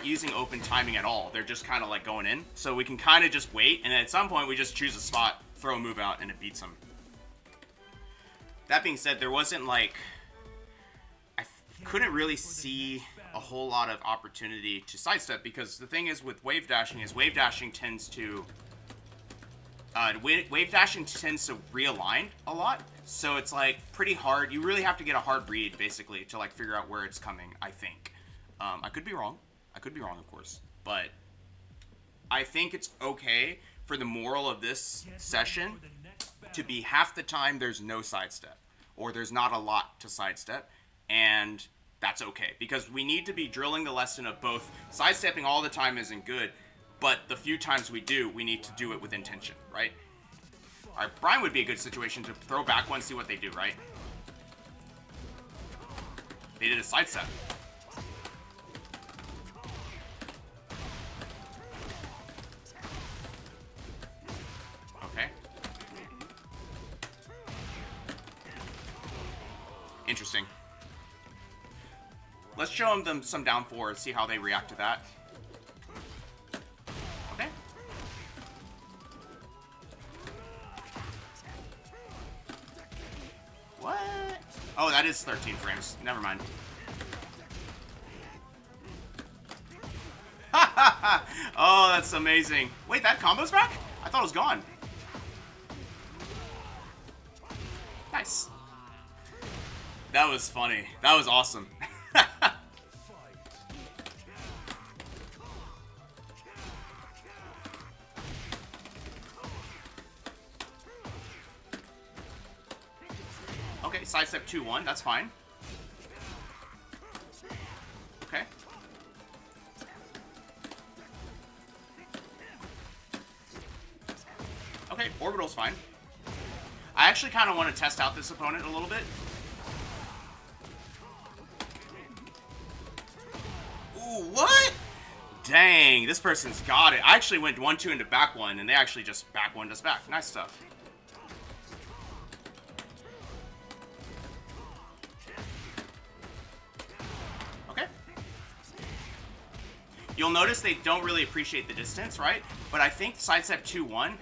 using open timing at all. They're just kind of, like, going in. So we can kind of just wait, and at some point, we just choose a spot, throw a move out, and it beats them. That being said, there wasn't, like... I couldn't really see a whole lot of opportunity to sidestep, because the thing is with wave dashing is wave dashing tends to... wave dashing tends to realign a lot, so it's like pretty hard. You really have to get a hard read basically to like figure out where it's coming, I think. I could be wrong. I could be wrong, of course, but I think it's okay for the moral of this session to be half the time there's no sidestep, or there's not a lot to sidestep, and that's okay, because we need to be drilling the lesson of both sidestepping all the time isn't good, but the few times we do, we need to do it with intention, right? Alright, Bryan would be a good situation to throw back one, see what they do, right? They did a sidestep. Okay. Interesting. Let's show them some down forward, see how they react to that. Okay. What? Oh, that is 13 frames. Never mind. Oh, that's amazing. Wait, that combo's back? I thought it was gone. Nice. That was funny. That was awesome. Okay, sidestep 2-1. That's fine. Okay. Okay, orbital's fine. I actually kind of want to test out this opponent a little bit. Ooh, what? Dang, this person's got it. I actually went 1-2 into back 1, and they actually just back 1 us back. Nice stuff. Okay. You'll notice they don't really appreciate the distance, right? But I think sidestep 2-1,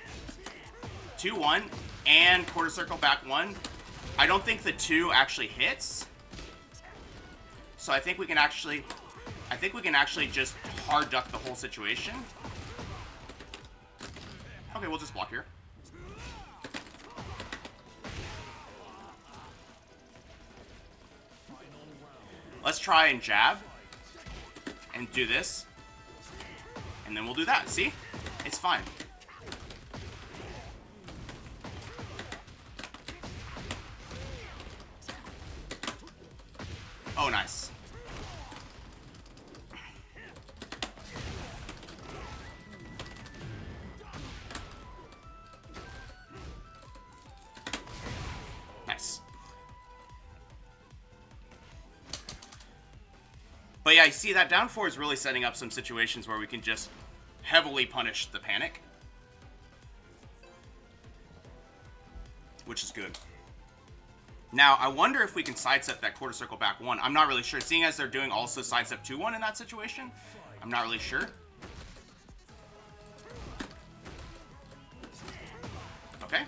2-1, and quarter circle back 1. I don't think the 2 actually hits. So I think we can actually just hard duck the whole situation. Okay, we'll just block here. Let's try and jab and do this. And then we'll do that. See? It's fine. Oh, nice. Nice. But yeah, you see that down 4 is really setting up some situations where we can just heavily punish the panic. Which is good. Now, I wonder if we can sidestep that quarter circle back 1. I'm not really sure. Seeing as they're doing also sidestep 2-1 in that situation, I'm not really sure. Okay.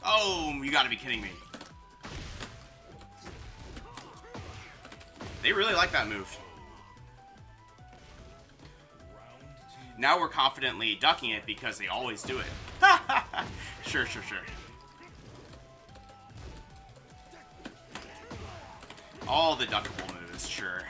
Oh, you gotta be kidding me. They really like that move. Now we're confidently ducking it because they always do it. Sure. All the duckable moves, sure.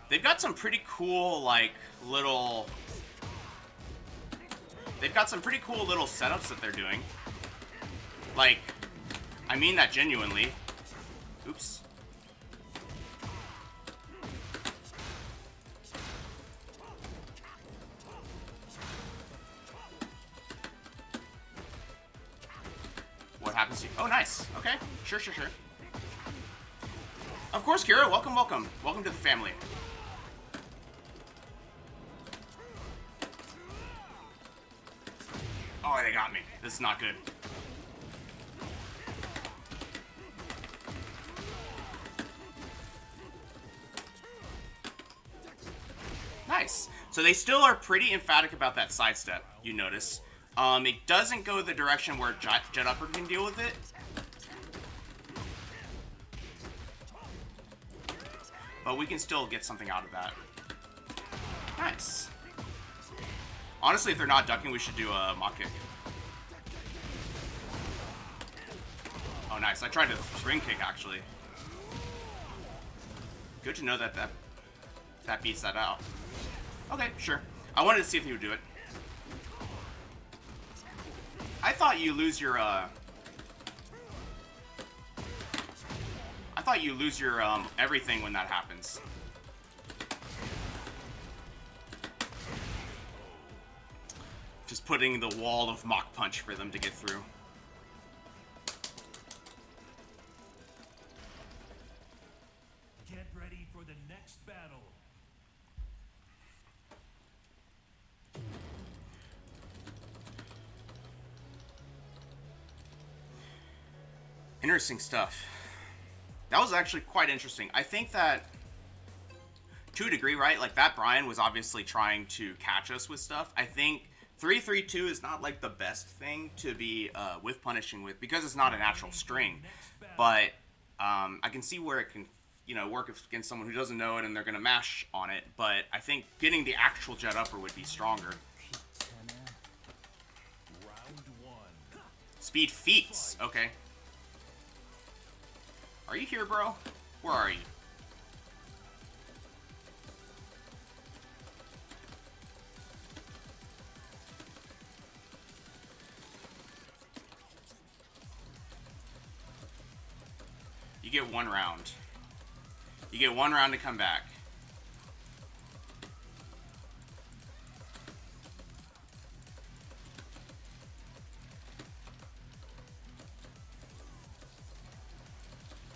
They've got some pretty cool, like, little... They've got some pretty cool little setups that they're doing. Like, I mean that genuinely. Oops. What happens to you? Oh, nice. Okay. Sure. Of course, Kira. Welcome. Welcome to the family. Oh, they got me. This is not good. Nice. So they still are pretty emphatic about that sidestep, you notice. It doesn't go the direction where Jet Upper can deal with it. But we can still get something out of that. Nice. Honestly, if they're not ducking, we should do a mock kick. Oh, nice. I tried to spring kick, actually. Good to know that that beats that out. Okay, sure. I wanted to see if he would do it. I thought you lose your, everything when that happens. Just putting the wall of Mach Punch for them to get through. Get ready for the next battle. Interesting stuff. That was actually quite interesting. I think that, to a degree, right? Like, that Bryan was obviously trying to catch us with stuff. I think 3-3-2 is not, like, the best thing to be whiff punishing with, because it's not a natural string. But I can see where it can, you know, work against someone who doesn't know it and they're going to mash on it. But I think getting the actual jet upper would be stronger. Speed feats. Okay. Are you here, bro? Where are you? You get 1 round. You get 1 round to come back.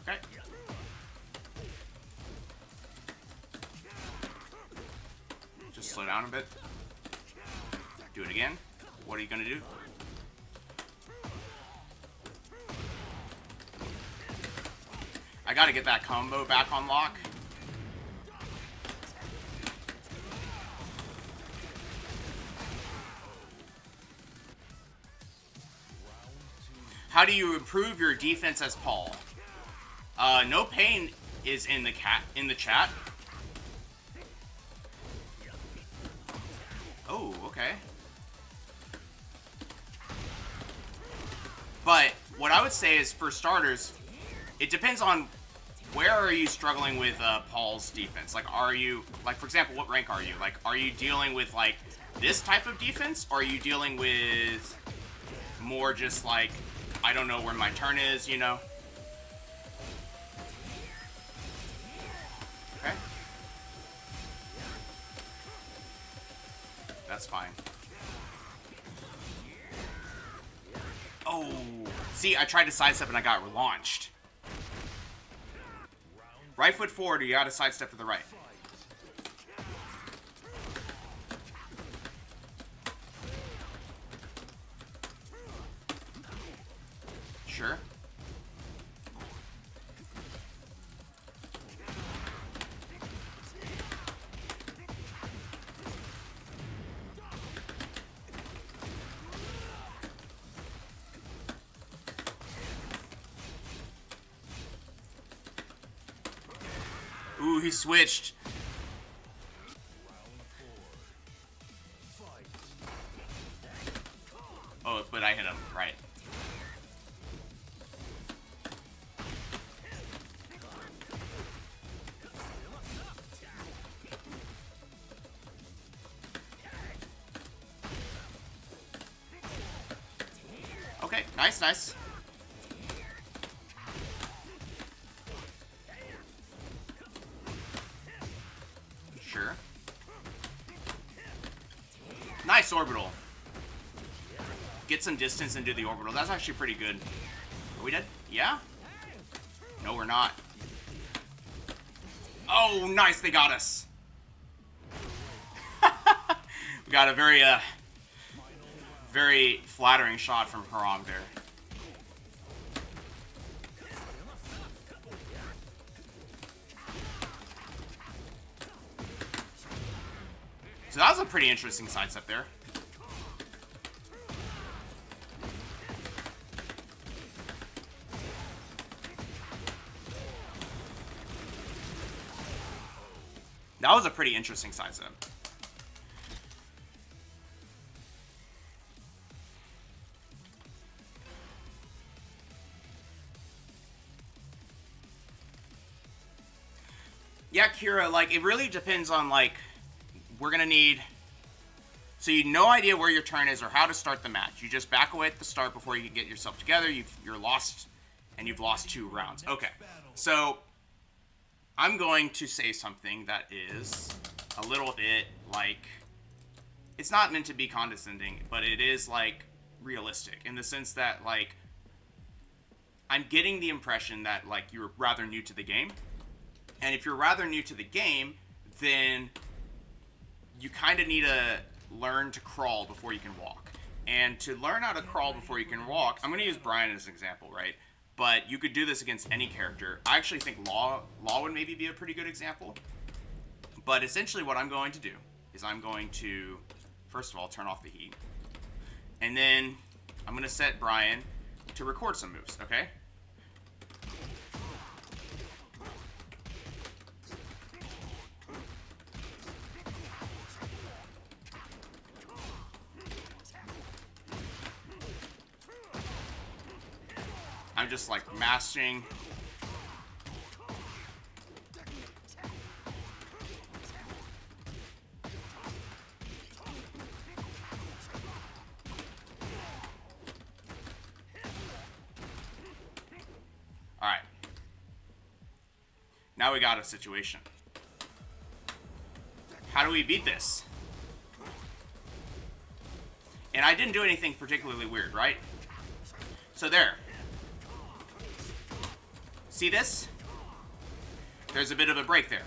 Okay. Just slow down a bit. Do it again. What are you gonna do? I gotta get that combo back on lock. How do you improve your defense as Paul? No pain is in the chat. Oh, okay. But what I would say is, for starters, it depends on where are you struggling with Paul's defense. Like, are you, like, for example, what rank are you? Like, are you dealing with, like, this type of defense? Or are you dealing with more just, like, I don't know where my turn is, you know? Okay. That's fine. Oh, see, I tried to sidestep and I got launched. Right foot forward, or you gotta sidestep to the right. Sure. Ooh, he switched. Oh, but I hit him, right. Okay, nice, nice. Sure. Nice orbital. Get some distance into the orbital. That's actually pretty good. Are we dead? Yeah? No, we're not. Oh, nice. They got us. We got a very flattering shot from Harong there. So that was a pretty interesting sidestep there. That was a pretty interesting sidestep. Yeah, Kira, like, it really depends on, like, we're gonna need... So you have no idea where your turn is or how to start the match. You just back away at the start before you can get yourself together. You're lost, and you've lost 2 rounds. Okay, so I'm going to say something that is a little bit, like, it's not meant to be condescending, but it is like realistic in the sense that like I'm getting the impression that like you're rather new to the game. And if you're rather new to the game, then you kind of need to learn to crawl before you can walk. And to learn how to crawl before you can walk, I'm going to use Bryan as an example, right? But you could do this against any character. I actually think Law would maybe be a pretty good example. But essentially what I'm going to do is I'm going to, first of all, turn off the heat. And then I'm going to set Bryan to record some moves, okay? I'm just like mashing. Alright. Now we got a situation. How do we beat this? And I didn't do anything particularly weird, right? So there. See this? There's a bit of a break there.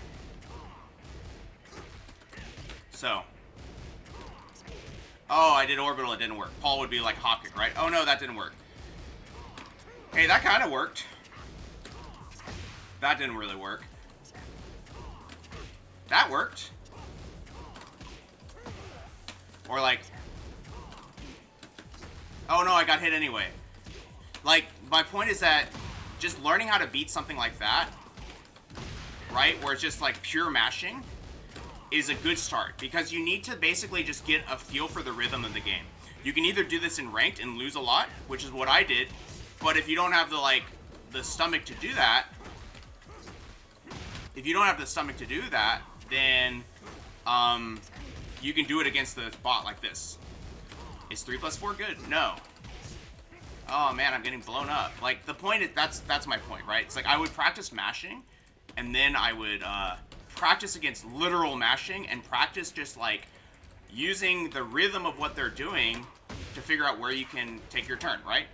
So. Oh, I did orbital, it didn't work. Paul would be like hop kick, right? Oh no, that didn't work. Hey, that kind of worked. That didn't really work. That worked. Or like... Oh no, I got hit anyway. Like, my point is that just learning how to beat something like that, right, where it's just like pure mashing, is a good start. Because you need to basically just get a feel for the rhythm of the game. You can either do this in ranked and lose a lot, which is what I did, but if you don't have the stomach to do that, then you can do it against the bot like this. Is 3+4 good? No. Oh man, I'm getting blown up. Like, the point is, that's my point, right? It's like I would practice mashing, and then I would practice against literal mashing, and practice just like using the rhythm of what they're doing to figure out where you can take your turn, right?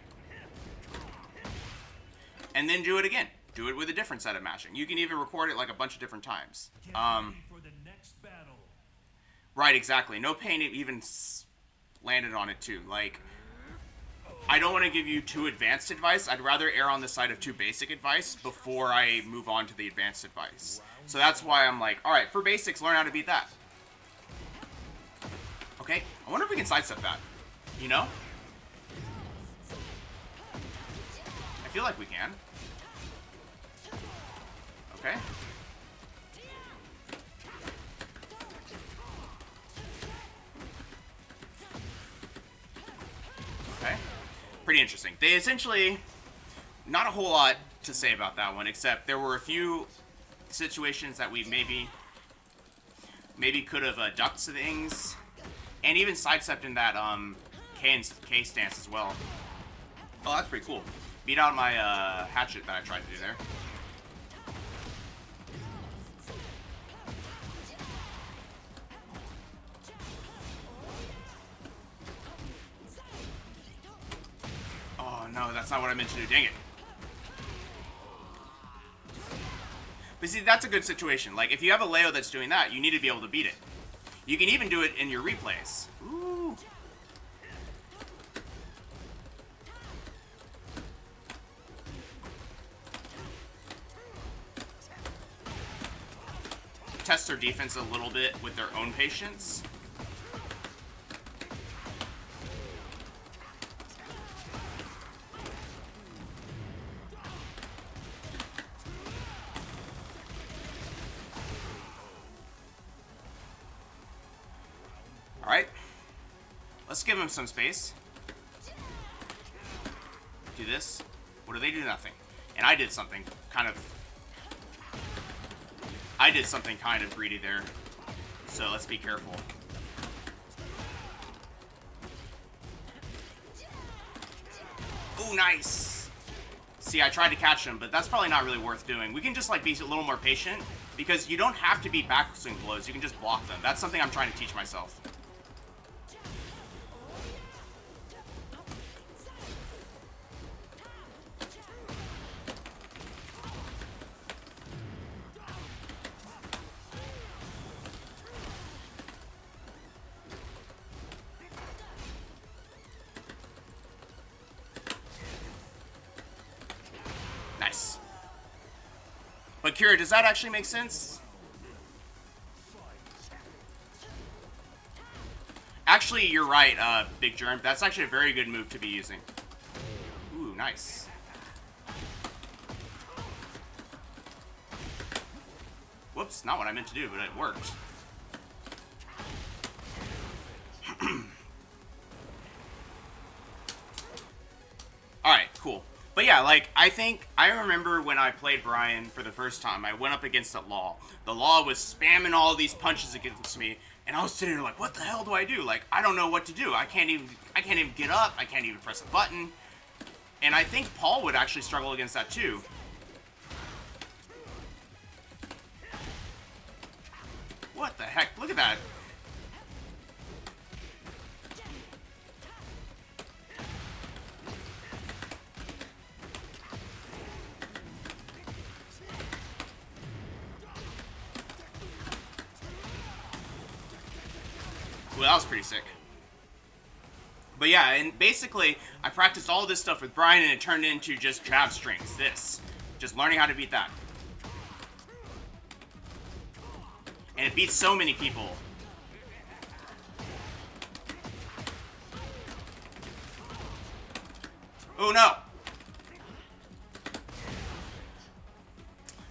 And then do it again. Do it with a different set of mashing. You can even record it like a bunch of different times. For the next battle. Right, exactly. No Pain even landed on it too. Like, I don't want to give you too advanced advice. I'd rather err on the side of too basic advice before I move on to the advanced advice. So that's why I'm like, alright, for basics, learn how to beat that. Okay, I wonder if we can sidestep that. You know? I feel like we can. Okay. Okay. Pretty interesting. They essentially, not a whole lot to say about that one, except there were a few situations that we maybe could have ducked things, and even sidestepped in that K stance as well. Oh, that's pretty cool. Beat out my hatchet that I tried to do there. Oh no, that's not what I meant to do. Dang it. But see, that's a good situation. Like, if you have a Leo that's doing that, you need to be able to beat it. You can even do it in your replays. Ooh. Test their defense a little bit with their own patience. Alright. Let's give him some space. Do this. What do they do? Nothing. And I did something kind of greedy there. So let's be careful. Ooh, nice. See, I tried to catch him, but that's probably not really worth doing. We can just like be a little more patient, because you don't have to be backswing blows. You can just block them. That's something I'm trying to teach myself. Kira, does that actually make sense? Actually, you're right, Big Germ. That's actually a very good move to be using. Ooh, nice. Whoops, not what I meant to do, but it worked. Alright, cool. But yeah, like, I remember when I played Bryan for the first time, I went up against the Law. The Law was spamming all these punches against me, and I was sitting there like, what the hell do I do? Like, I don't know what to do. I can't even get up. I can't even press a button. And I think Paul would actually struggle against that too. What the heck? Look at that. Well, that was pretty sick. But yeah, and basically, I practiced all this stuff with Bryan, and it turned into just jab strings. This. Just learning how to beat that. And it beats so many people. Oh no!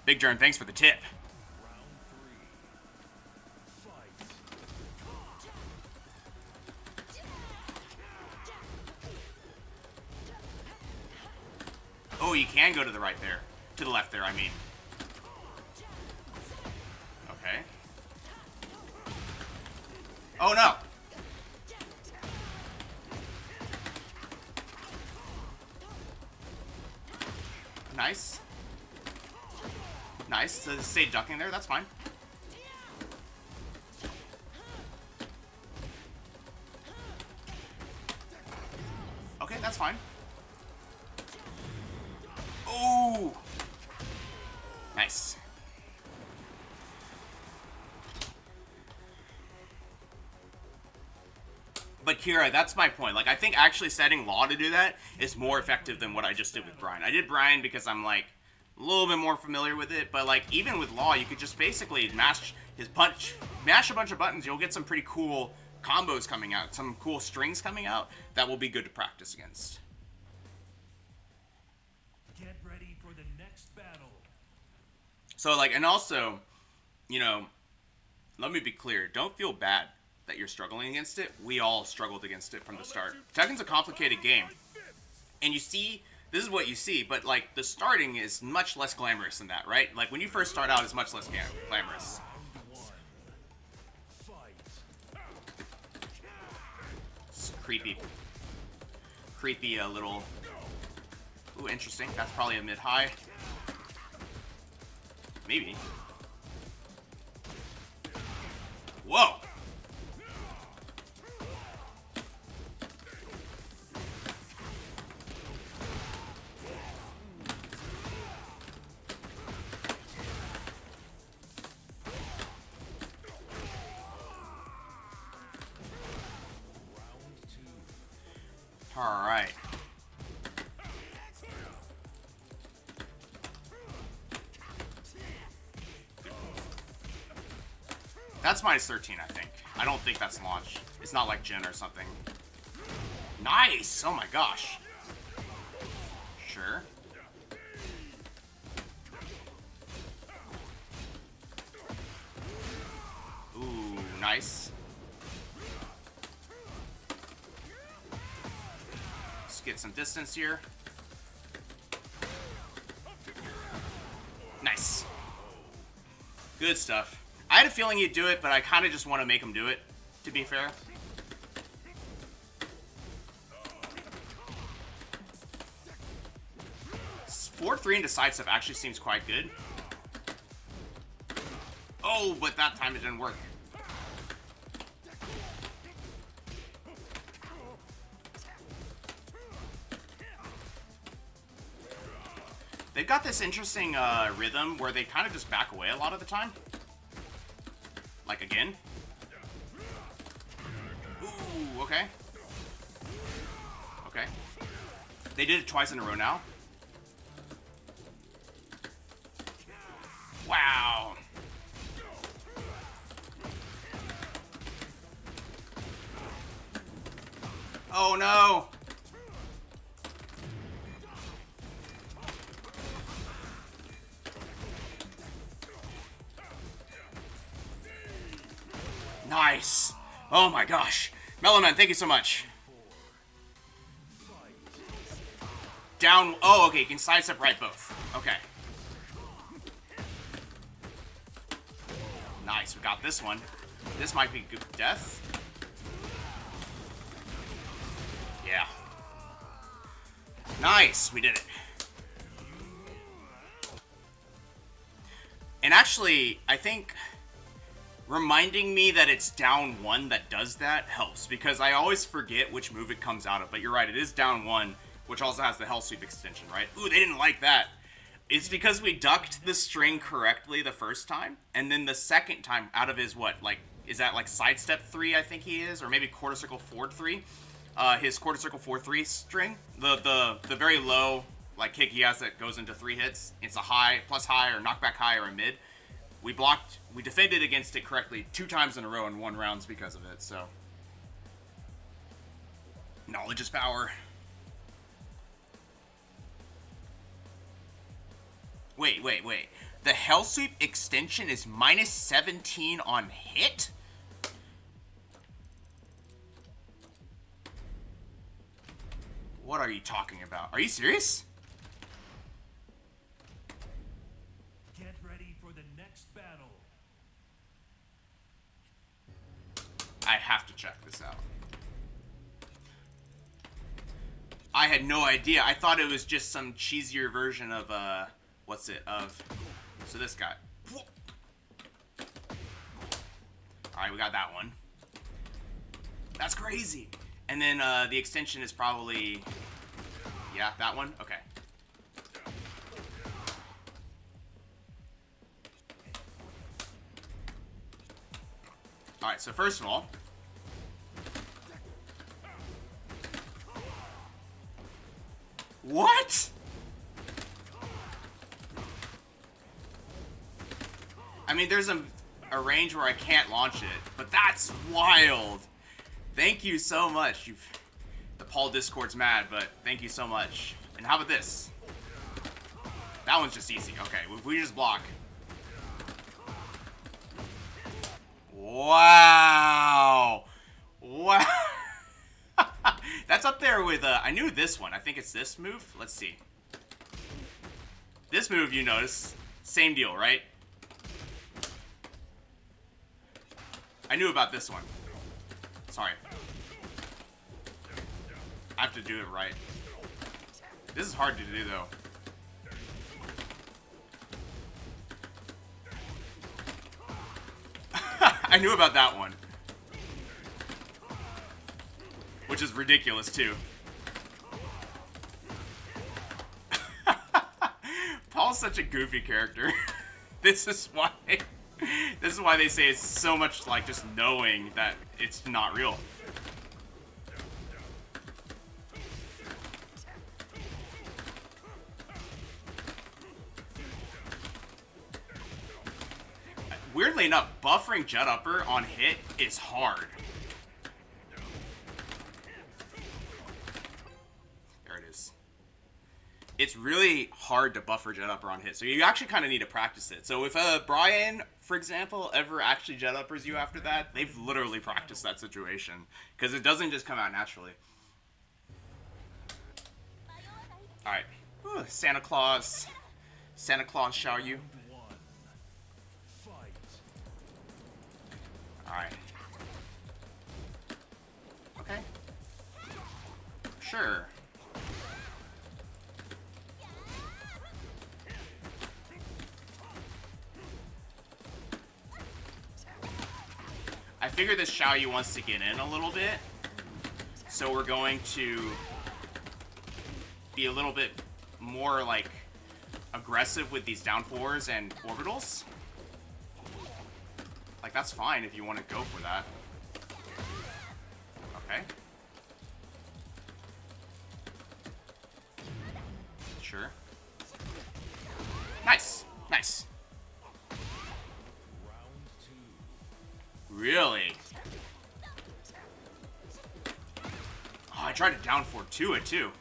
Big Germ, thanks for the tip. Oh, you can go to the right there. To the left there, I mean. Okay. Oh, no. Nice. Nice. So stay ducking there. That's fine. Okay, that's fine. Oh! Nice. But Kira, that's my point. Like, I think actually setting Law to do that is more effective than what I just did with Bryan. I did Bryan because I'm, like, a little bit more familiar with it. But, like, even with Law, you could just basically mash his punch, mash a bunch of buttons. You'll get some pretty cool combos coming out, some cool strings coming out that will be good to practice against. Get ready for the next battle. So, like, and also, you know, let me be clear. Don't feel bad that you're struggling against it. We all struggled against it from the start. Tekken's a complicated game. And you see, this is what you see, but, like, the starting is much less glamorous than that, right? Like, when you first start out, it's much less glamorous. It's creepy. Creepy little... Ooh, interesting. That's probably a mid-high. Maybe. Whoa! Alright. That's minus 13, I think. I don't think that's launch. It's not like Jin or something. Nice! Oh my gosh. Sure. Ooh, nice. Let's get some distance here. Nice. Good stuff. I had a feeling he'd do it, but I kind of just want to make him do it, to be fair. Forward 3 into sidestep actually seems quite good. Oh, but that time it didn't work. They've got this interesting rhythm where they kind of just back away a lot of the time. Like again. Ooh, okay. Okay. They did it twice in a row now. Wow. Oh no. Nice. Oh my gosh. Mellowman, thank you so much. Down. Oh, okay. You can sidestep right both. Okay. Nice. We got this one. This might be good death. Yeah. Nice. We did it. And actually, I think reminding me that it's down 1 that does that helps, because I always forget which move it comes out of. But you're right, it is down 1, which also has the Hell Sweep extension, right? Ooh, they didn't like that. It's because we ducked the string correctly the first time, and then the second time out of his, what, like, is that like sidestep 3, I think he is, or maybe quarter circle forward 3? His quarter circle 4-3 string, the very low like kick he has that goes into 3 hits. It's a high, plus high, or knockback high, or a mid. We defended against it correctly 2 times in a row in 1 rounds because of it, so. Knowledge is power. Wait. The Hell Sweep extension is minus 17 on hit? What are you talking about? Are you serious? Get ready for the next battle. I have to check this out. I had no idea. I thought it was just some cheesier version of, so this guy. Alright, we got that one. That's crazy. And then, the extension is probably, yeah, that one? Okay. Alright, so first of all, what? I mean, there's a range where I can't launch it, but that's wild. Thank you so much. The Paul Discord's mad, but thank you so much. And how about this? That one's just easy. Okay, we just block. Wow. Wow. That's up there with, I knew this one. I think it's this move. Let's see. This move, you notice. Same deal, right? I knew about this one. Sorry. I have to do it right. This is hard to do, though. I knew about that one. Which is ridiculous, too. Paul's such a goofy character. This is why they say it's so much like just knowing that it's not real. Weirdly enough, buffering Jet Upper on hit is hard. There it is. It's really hard to buffer Jet Upper on hit, so you actually kind of need to practice it. So if Bryan, for example, ever actually Jet Uppers you after that, they've literally practiced that situation, because it doesn't just come out naturally. Alright. Santa Claus shall you. Alright. Okay. Sure. I figure this Xiaoyu wants to get in a little bit, so we're going to be a little bit more, like, aggressive with these down 4s and orbitals. Like, that's fine if you want to go for that. Okay. Sure. Nice. Nice. Really? Oh, I tried to down 4-2 it too.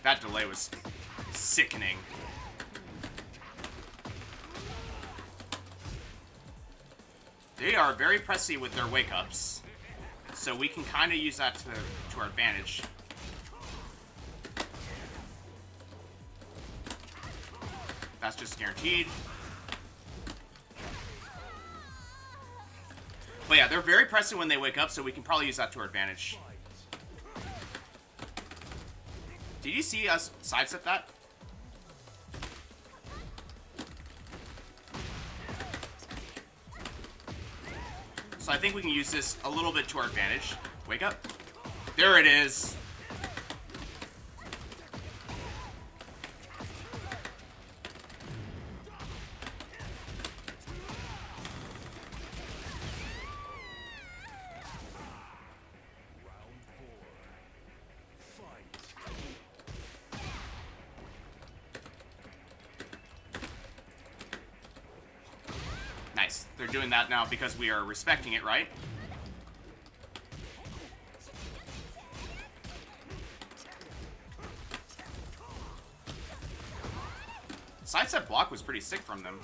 That delay was sickening. They are very pressy with their wake-ups, so we can kind of use that to our advantage. That's just guaranteed. But yeah, they're very pressy when they wake up, so we can probably use that to our advantage. Did you see us sidestep that? So I think we can use this a little bit to our advantage. Wake up. There it is. Nice. They're doing that now because we are respecting it, right? Sidestep block was pretty sick from them.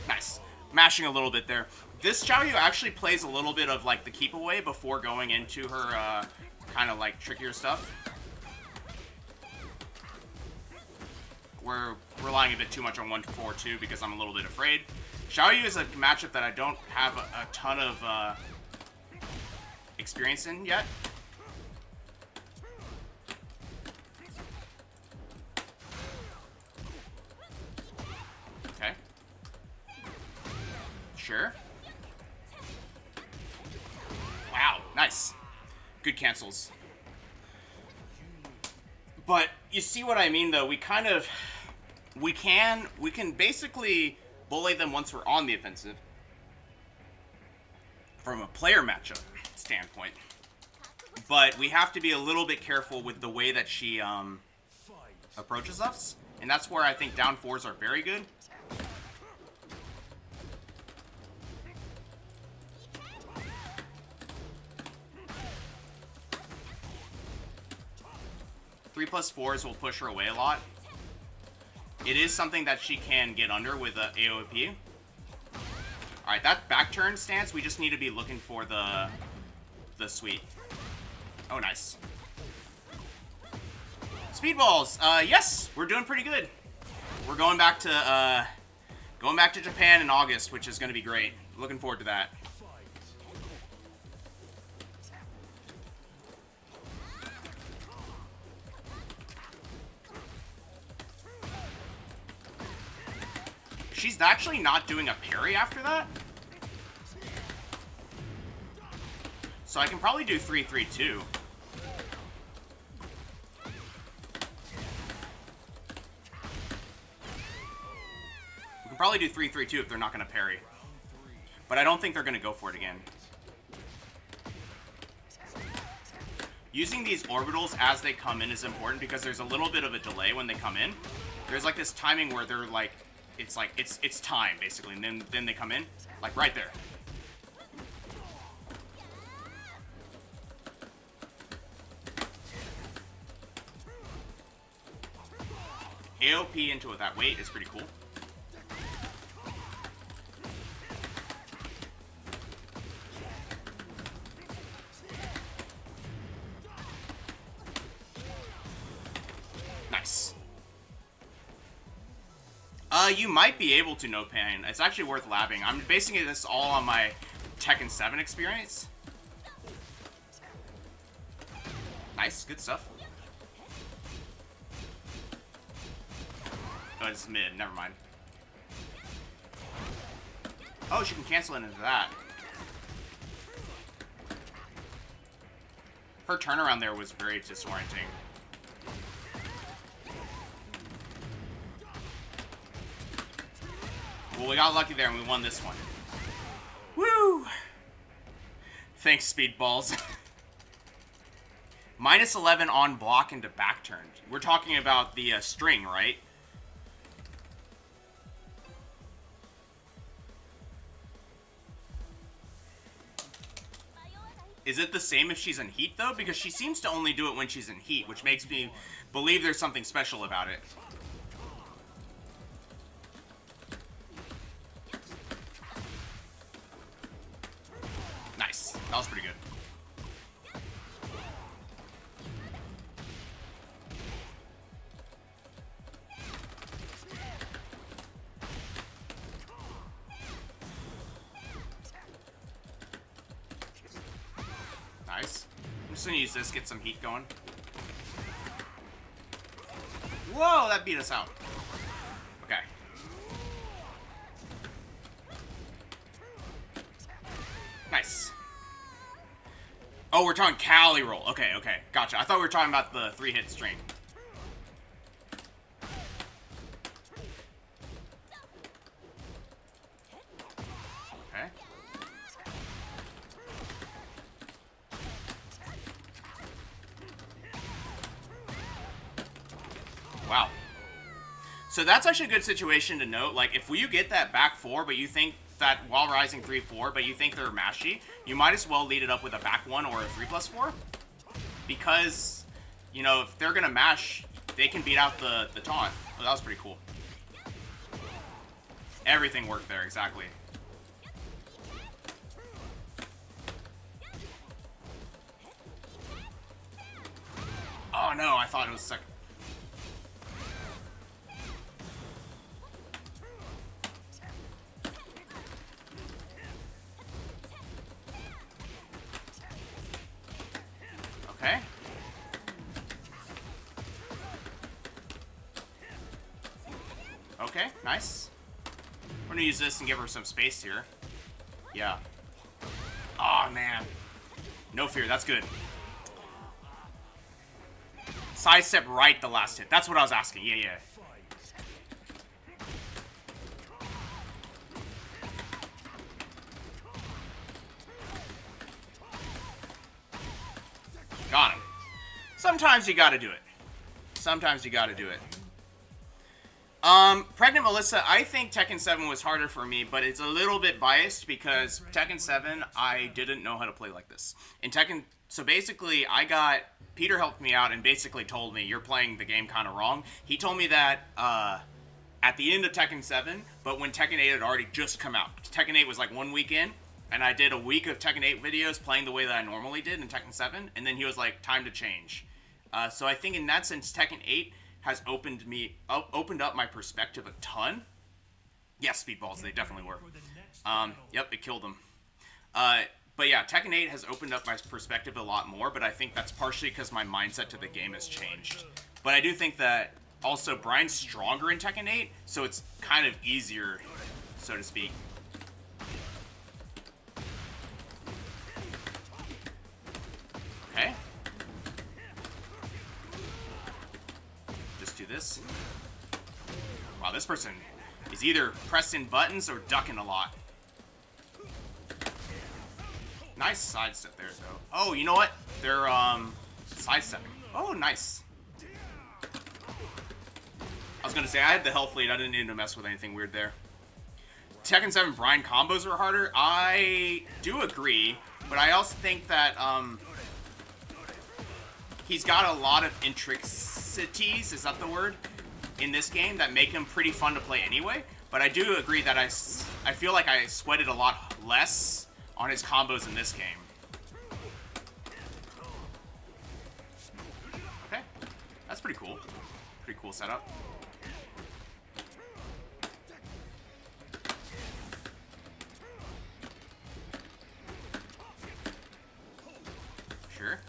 Nice. Mashing a little bit there. This Xiaoyu actually plays a little bit of like the keep away before going into her kind of like trickier stuff. We're relying a bit too much on 1-4-2 because I'm a little bit afraid. Xiaoyu is a matchup that I don't have a ton of experience in yet. Okay. Sure. Wow, nice. Good cancels. But you see what I mean, though? We kind of... We can basically bully them once we're on the offensive. From a player matchup standpoint. But we have to be a little bit careful with the way that she approaches us. And that's where I think down 4s are very good. Three plus 4s will push her away a lot. It is something that she can get under with AOP. Alright, that back turn stance, we just need to be looking for the sweep. Oh, nice. Speedballs. Yes, we're doing pretty good. We're going back to Japan in August, which is going to be great. Looking forward to that. She's actually not doing a parry after that. So I can probably do 3-3-2. We can probably do 3-3-2 if they're not going to parry. But I don't think they're going to go for it again. Using these orbitals as they come in is important because there's a little bit of a delay when they come in. There's like this timing where they're like, it's time basically, and then they come in, like right there. AOP into it that weight is pretty cool. Nice. You might be able to, no pain. It's actually worth labbing. I'm basing this all on my Tekken 7 experience. Nice, good stuff. Oh, it's mid, never mind. Oh, she can cancel it into that. Her turnaround there was very disorienting. Well, we got lucky there and we won this one. Woo! Thanks, Speedballs. Minus 11 on block into back turn. We're talking about the string, right? Is it the same if she's in heat, though? Because she seems to only do it when she's in heat, which makes me believe there's something special about it. Nice. That was pretty good. Nice. I'm just gonna use this, get some heat going. Whoa, that beat us out. Okay. Nice. Oh, we're talking Cali roll. Okay, okay. Gotcha. I thought we were talking about the 3-hit string. Okay. Wow. So that's actually a good situation to note. Like, if you get that back 4, but you think that while rising 3-4, but you think they're mashy, you might as well lead it up with a back 1 or a 3+4. Because, you know, if they're going to mash, they can beat out the taunt. Oh, that was pretty cool. Everything worked there, exactly. Oh no, I thought it was second. Okay. Okay, nice. We're gonna use this and give her some space here. Yeah. Oh man. No fear, that's good. Sidestep right the last hit. That's what I was asking. Yeah, yeah. Got him. Sometimes you gotta do it. Sometimes you gotta do it. Pregnant Melissa, I think Tekken 7 was harder for me, but it's a little bit biased because Tekken 7, I didn't know how to play like this. In Tekken, so basically, Peter helped me out and basically told me, you're playing the game kind of wrong. He told me that, at the end of Tekken 7, but when Tekken 8 had already just come out. Tekken 8 was like 1 week in, and I did a week of Tekken 8 videos playing the way that I normally did in Tekken 7, and then he was like, time to change. So I think in that sense, Tekken 8 has opened up my perspective a ton. Yes, Speedballs, they definitely were. Yep, it killed them. But yeah, Tekken 8 has opened up my perspective a lot more, but I think that's partially because my mindset to the game has changed. But I do think that also Bryan's stronger in Tekken 8, so it's kind of easier, so to speak. Okay. Just do this. Wow, this person is either pressing buttons or ducking a lot. Nice sidestep there, though. Oh, you know what? They're, sidestepping. Oh, nice. I was gonna say, I had the health lead. I didn't need to mess with anything weird there. Tekken 7 Bryan combos are harder. I do agree, but I also think that, he's got a lot of intricacies, is that the word, in this game that make him pretty fun to play anyway. But I do agree that I feel like I sweated a lot less on his combos in this game. Okay, that's pretty cool. Pretty cool setup. Sure.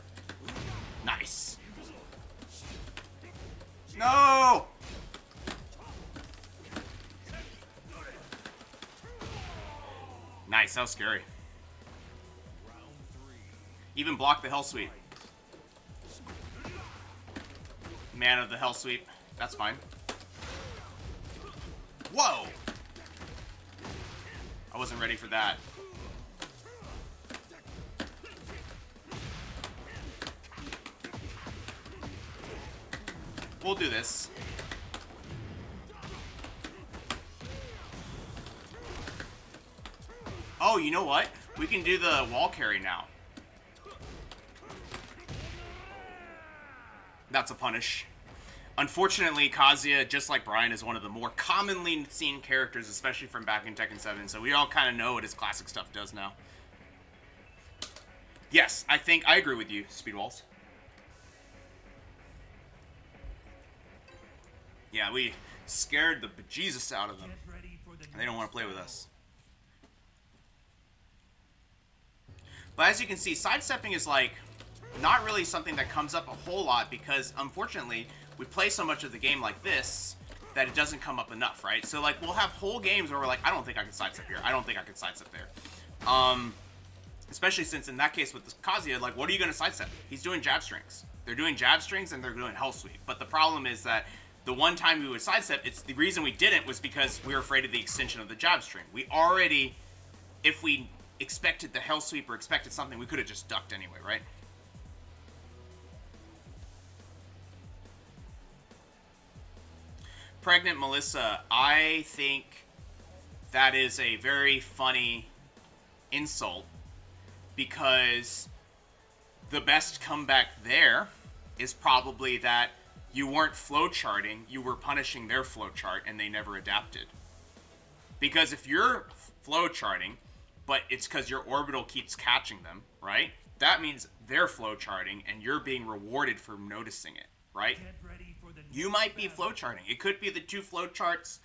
Nice. No! Nice, that was scary. Even block the Hell Sweep. Man of the Hell Sweep. That's fine. Whoa! I wasn't ready for that. we'll do this. Oh, you know what? We can do the wall carry now. That's a punish. Unfortunately, Kazuya, just like Bryan, is one of the more commonly seen characters, especially from back in Tekken 7, so we all kind of know what his classic stuff does now. Yes, I agree with you, Speed Walls. Yeah, we scared the bejesus out of them. They don't want to play with us. But as you can see, sidestepping is like not really something that comes up a whole lot because, unfortunately, we play so much of the game like this that it doesn't come up enough, right? So, like, we'll have whole games where we're like, I don't think I can sidestep here. I don't think I can sidestep there. Especially since in that case with this Kazuya, like, what are you going to sidestep? He's doing jab strings. They're doing jab strings and they're doing hell sweep. But the problem is that the one time we would sidestep, it's the reason we didn't was because we were afraid of the extension of the jab string. We already, if we expected the hell sweep or expected something, we could have just ducked anyway, right? Pregnant Melissa, I think that is a very funny insult because the best comeback there is probably that you weren't flowcharting, you were punishing their flowchart and they never adapted. Because if you're flowcharting, but it's because your orbital keeps catching them, right? That means they're flowcharting and you're being rewarded for noticing it, right? You might be flowcharting. It could be the two flowcharts,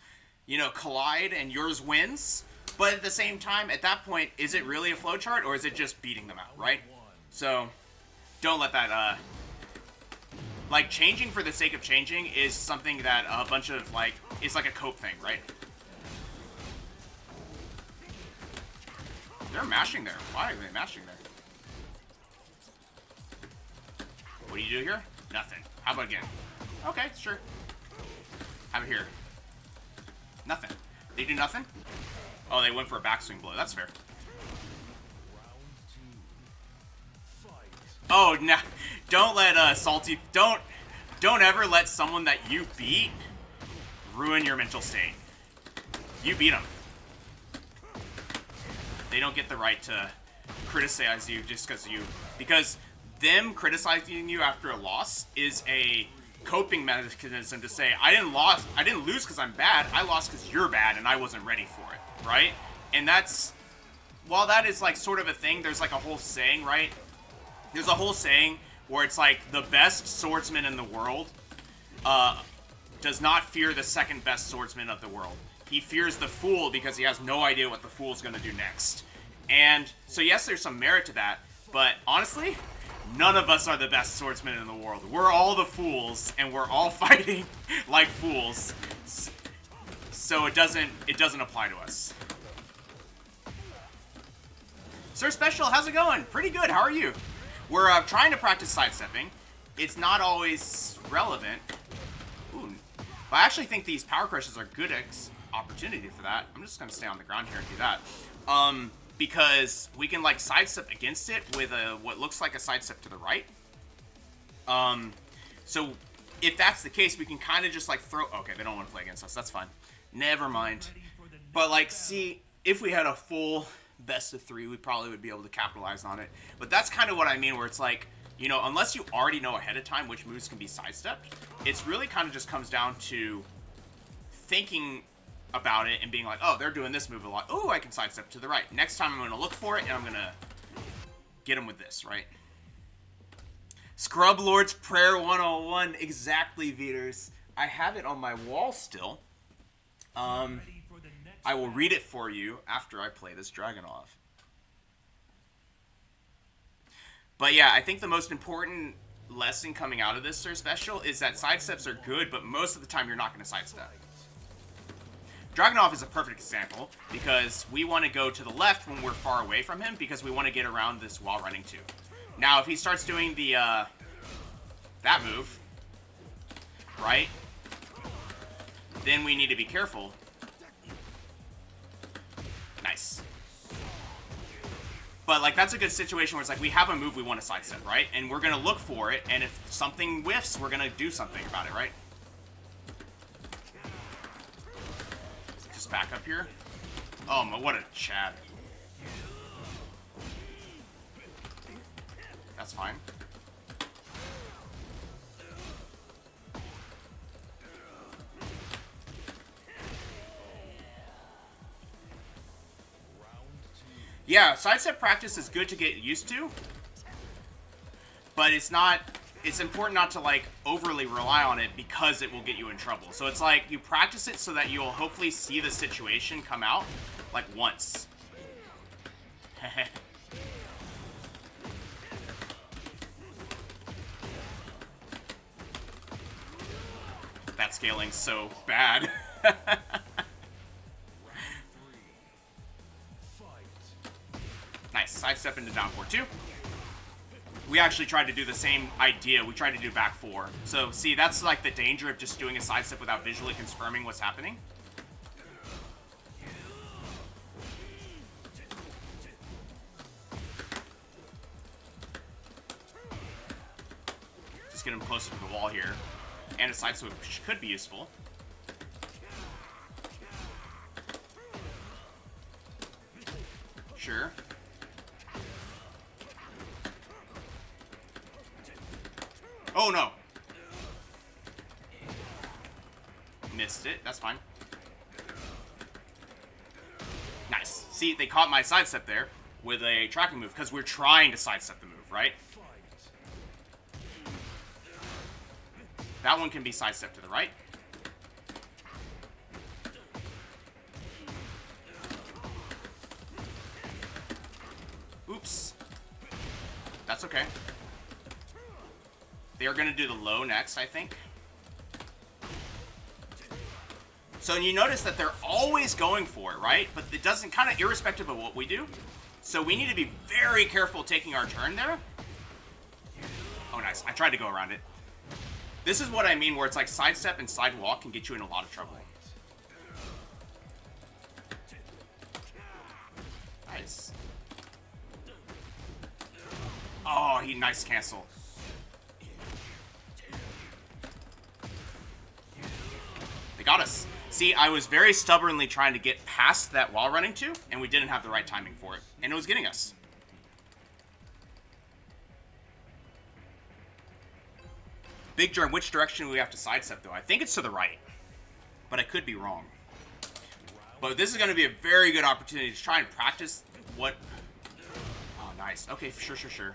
you know, collide and yours wins. But at the same time, at that point, is it really a flowchart or is it just beating them out, right? So, don't let that, like, changing for the sake of changing is something that a bunch of, like, it's like a cope thing, right? They're mashing there. Why are they mashing there? What do you do here? Nothing. How about again? Okay, sure. Have it here. Nothing. They do nothing? Oh, they went for a backswing blow. That's fair. Oh, no. Don't let Salty... Don't ever let someone that you beat ruin your mental state. You beat them. They don't get the right to criticize you just because them criticizing you after a loss is a coping mechanism to say, I didn't lose because I'm bad, I lost because you're bad and I wasn't ready for it, right? And that's, while that is like sort of a thing, there's like a whole saying, right? There's a whole saying where it's like the best swordsman in the world does not fear the second best swordsman of the world. He fears the fool because he has no idea what the fool's going to do next. And so yes, there's some merit to that, but honestly, none of us are the best swordsmen in the world. We're all the fools, and we're all fighting like fools. So it doesn't apply to us. Sir Special, how's it going? Pretty good, how are you? We're trying to practice sidestepping. It's not always relevant. Ooh. But I actually think these power crushes are good opportunity for that. I'm just gonna stay on the ground here and do that. Because we can like sidestep against it with what looks like a sidestep to the right. So if that's the case, we can kind of just like throw. Okay, they don't want to play against us. That's fine. Never mind. But like, see, if we had a full best of 3, we probably would be able to capitalize on it. But that's kind of what I mean, where it's like, you know, unless you already know ahead of time which moves can be sidestepped, it's really kind of just comes down to thinking about it and being like, oh, they're doing this move a lot. Oh, I can sidestep to the right. Next time I'm going to look for it and I'm going to get them with this, right? Scrub Lord's Prayer 101. Exactly, Veters. I have it on my wall still. I will read it for you after I play this dragon off. But yeah, I think the most important lesson coming out of this Sir Special is that sidesteps are good, but most of the time you're not going to sidestep. Dragunov is a perfect example, because we want to go to the left when we're far away from him, because we want to get around this while running too. Now, if he starts doing the, that move, right, then we need to be careful. Nice. But, like, that's a good situation where it's like, we have a move we want to sidestep, right? And we're going to look for it, and if something whiffs, we're going to do something about it, right? Just back up here. Oh, what a Chad. That's fine. Yeah, sidestep practice is good to get used to, but it's important not to like overly rely on it because it will get you in trouble. So it's like you practice it so that you'll hopefully see the situation come out like once. That scaling's so bad. Nice. Sidestep into down 4-2. We actually tried to do the same idea. We tried to do back 4. So, see, that's like the danger of just doing a sidestep without visually confirming what's happening. Just get him closer to the wall here. And a sidestep which could be useful. Sure. Oh no! Missed it. That's fine. Nice. See, they caught my sidestep there with a tracking move because we're trying to sidestep the move, right? That one can be sidestepped to the right. Oops. That's okay. They are going to do the low next, I think. So you notice that they're always going for it, right? But it doesn't, kind of irrespective of what we do. So we need to be very careful taking our turn there. Oh, nice. I tried to go around it. This is what I mean, where it's like sidestep and sidewalk can get you in a lot of trouble. Nice. Oh, nice cancel. They got us. See, I was very stubbornly trying to get past that wall running to, and we didn't have the right timing for it. And it was getting us. Big Germ, which direction do we have to sidestep, though? I think it's to the right. But I could be wrong. But this is going to be a very good opportunity to try and practice what... Oh, nice. Okay, sure.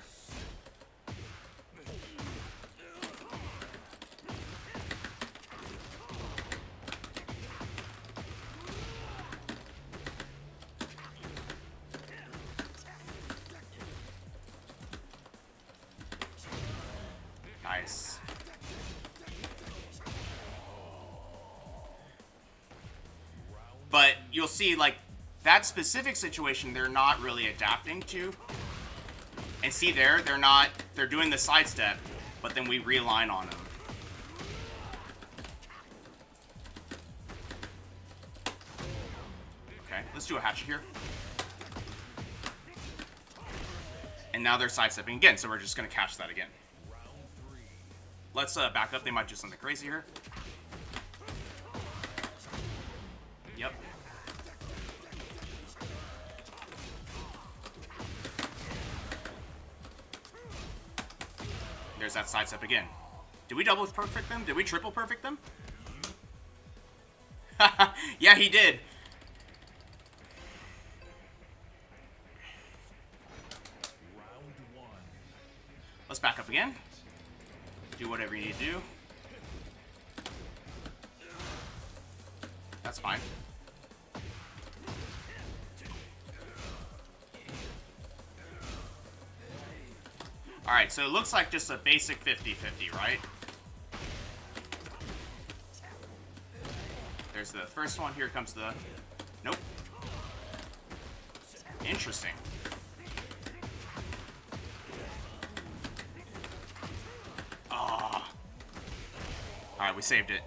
Nice. But you'll see, like, that specific situation they're not really adapting to. And see there, they're doing the sidestep, but then we realign on them. Okay, let's do a hatchet here. And now they're sidestepping again, so we're just going to catch that again. Let's back up. They might do something crazy here. Yep. There's that sidestep again. Did we double perfect them? Did we triple perfect them? Yeah, he did. Let's back up again. Do whatever you need to do. That's fine. Alright, so it looks like just a basic 50-50, right? There's the first one. Here comes the... Nope. Interesting. Alright, we saved it.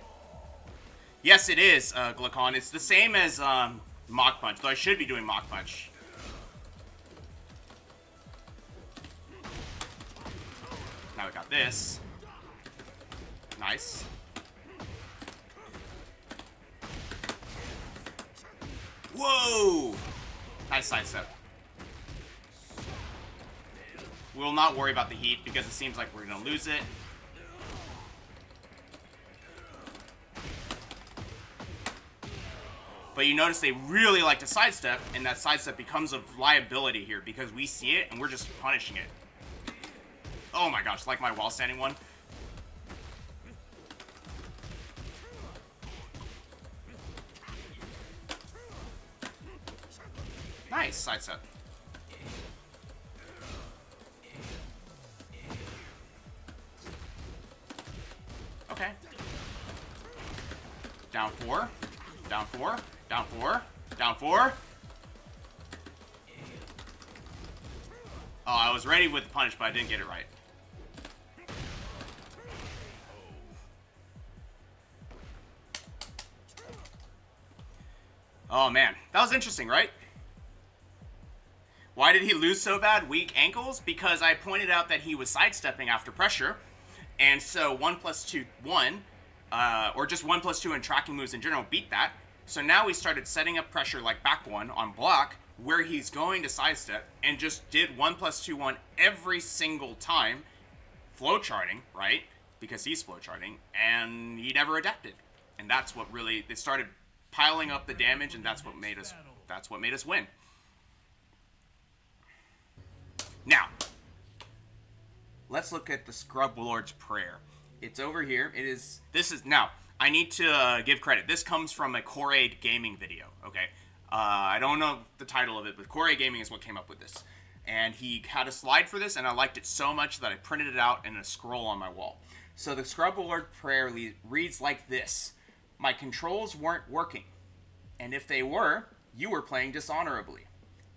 Yes, it is, Glukon. It's the same as Mach Punch, though I should be doing Mach Punch. Now we got this. Nice. Whoa! Nice sidestep. We'll not worry about the heat because it seems like we're gonna lose it. But you notice they really like to sidestep, and that sidestep becomes a liability here because we see it and we're just punishing it. Oh my gosh, like my wall standing one. Nice sidestep. Okay. Down 4. Down 4. Down 4. Down 4. Oh, I was ready with the punish, but I didn't get it right. Oh man, that was interesting, right? Why did he lose so bad? Weak ankles? Because I pointed out that he was sidestepping after pressure. And so 1 + 2, 1, or just 1 + 2 and tracking moves in general beat that. So now we started setting up pressure like back 1 on block, where he's going to sidestep, and just did 1 + 2, 1 every single time, flowcharting, right? Because he's flowcharting, and he never adapted. And that's what really, they started piling up the damage, and that's what made us win. Now, let's look at the Scrub Lord's Prayer. It's over here. Now, I need to give credit. This comes from a Core Gaming video, okay? I don't know the title of it, but Core Gaming is what came up with this. And he had a slide for this, and I liked it so much that I printed it out in a scroll on my wall. So the Scrub Lord's Prayer reads like this. My controls weren't working. And if they were, you were playing dishonorably.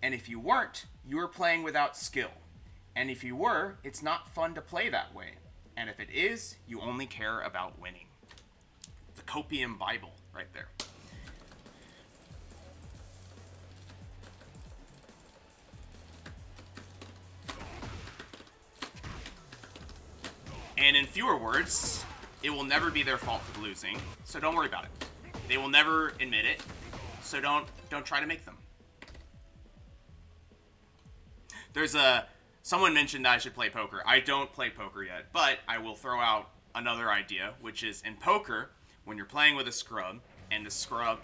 And if you weren't, you were playing without skill. And if you were, it's not fun to play that way. And if it is, you only care about winning. The Copium Bible right there. And in fewer words, it will never be their fault for losing, so don't worry about it. They will never admit it, so don't try to make them. Someone mentioned that I should play poker. I don't play poker yet, but I will throw out another idea, which is in poker, when you're playing with a scrub, and the scrub,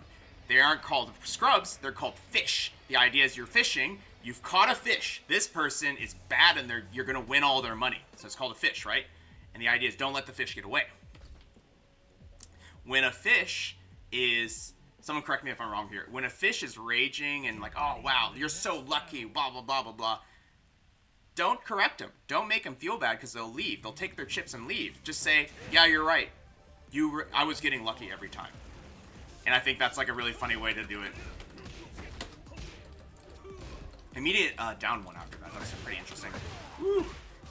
they aren't called scrubs, they're called fish. The idea is you're fishing, you've caught a fish. This person is bad and you're gonna win all their money. So it's called a fish, right? And the idea is don't let the fish get away. When a fish is, someone correct me if I'm wrong here, when a fish is raging and like, oh wow, you're so lucky, blah, blah, blah, blah, blah, don't correct them. Don't make them feel bad because they'll leave. They'll take their chips and leave. Just say, yeah, you're right. I was getting lucky every time. And I think that's like a really funny way to do it. Immediate down 1 after that. That's pretty interesting. Woo.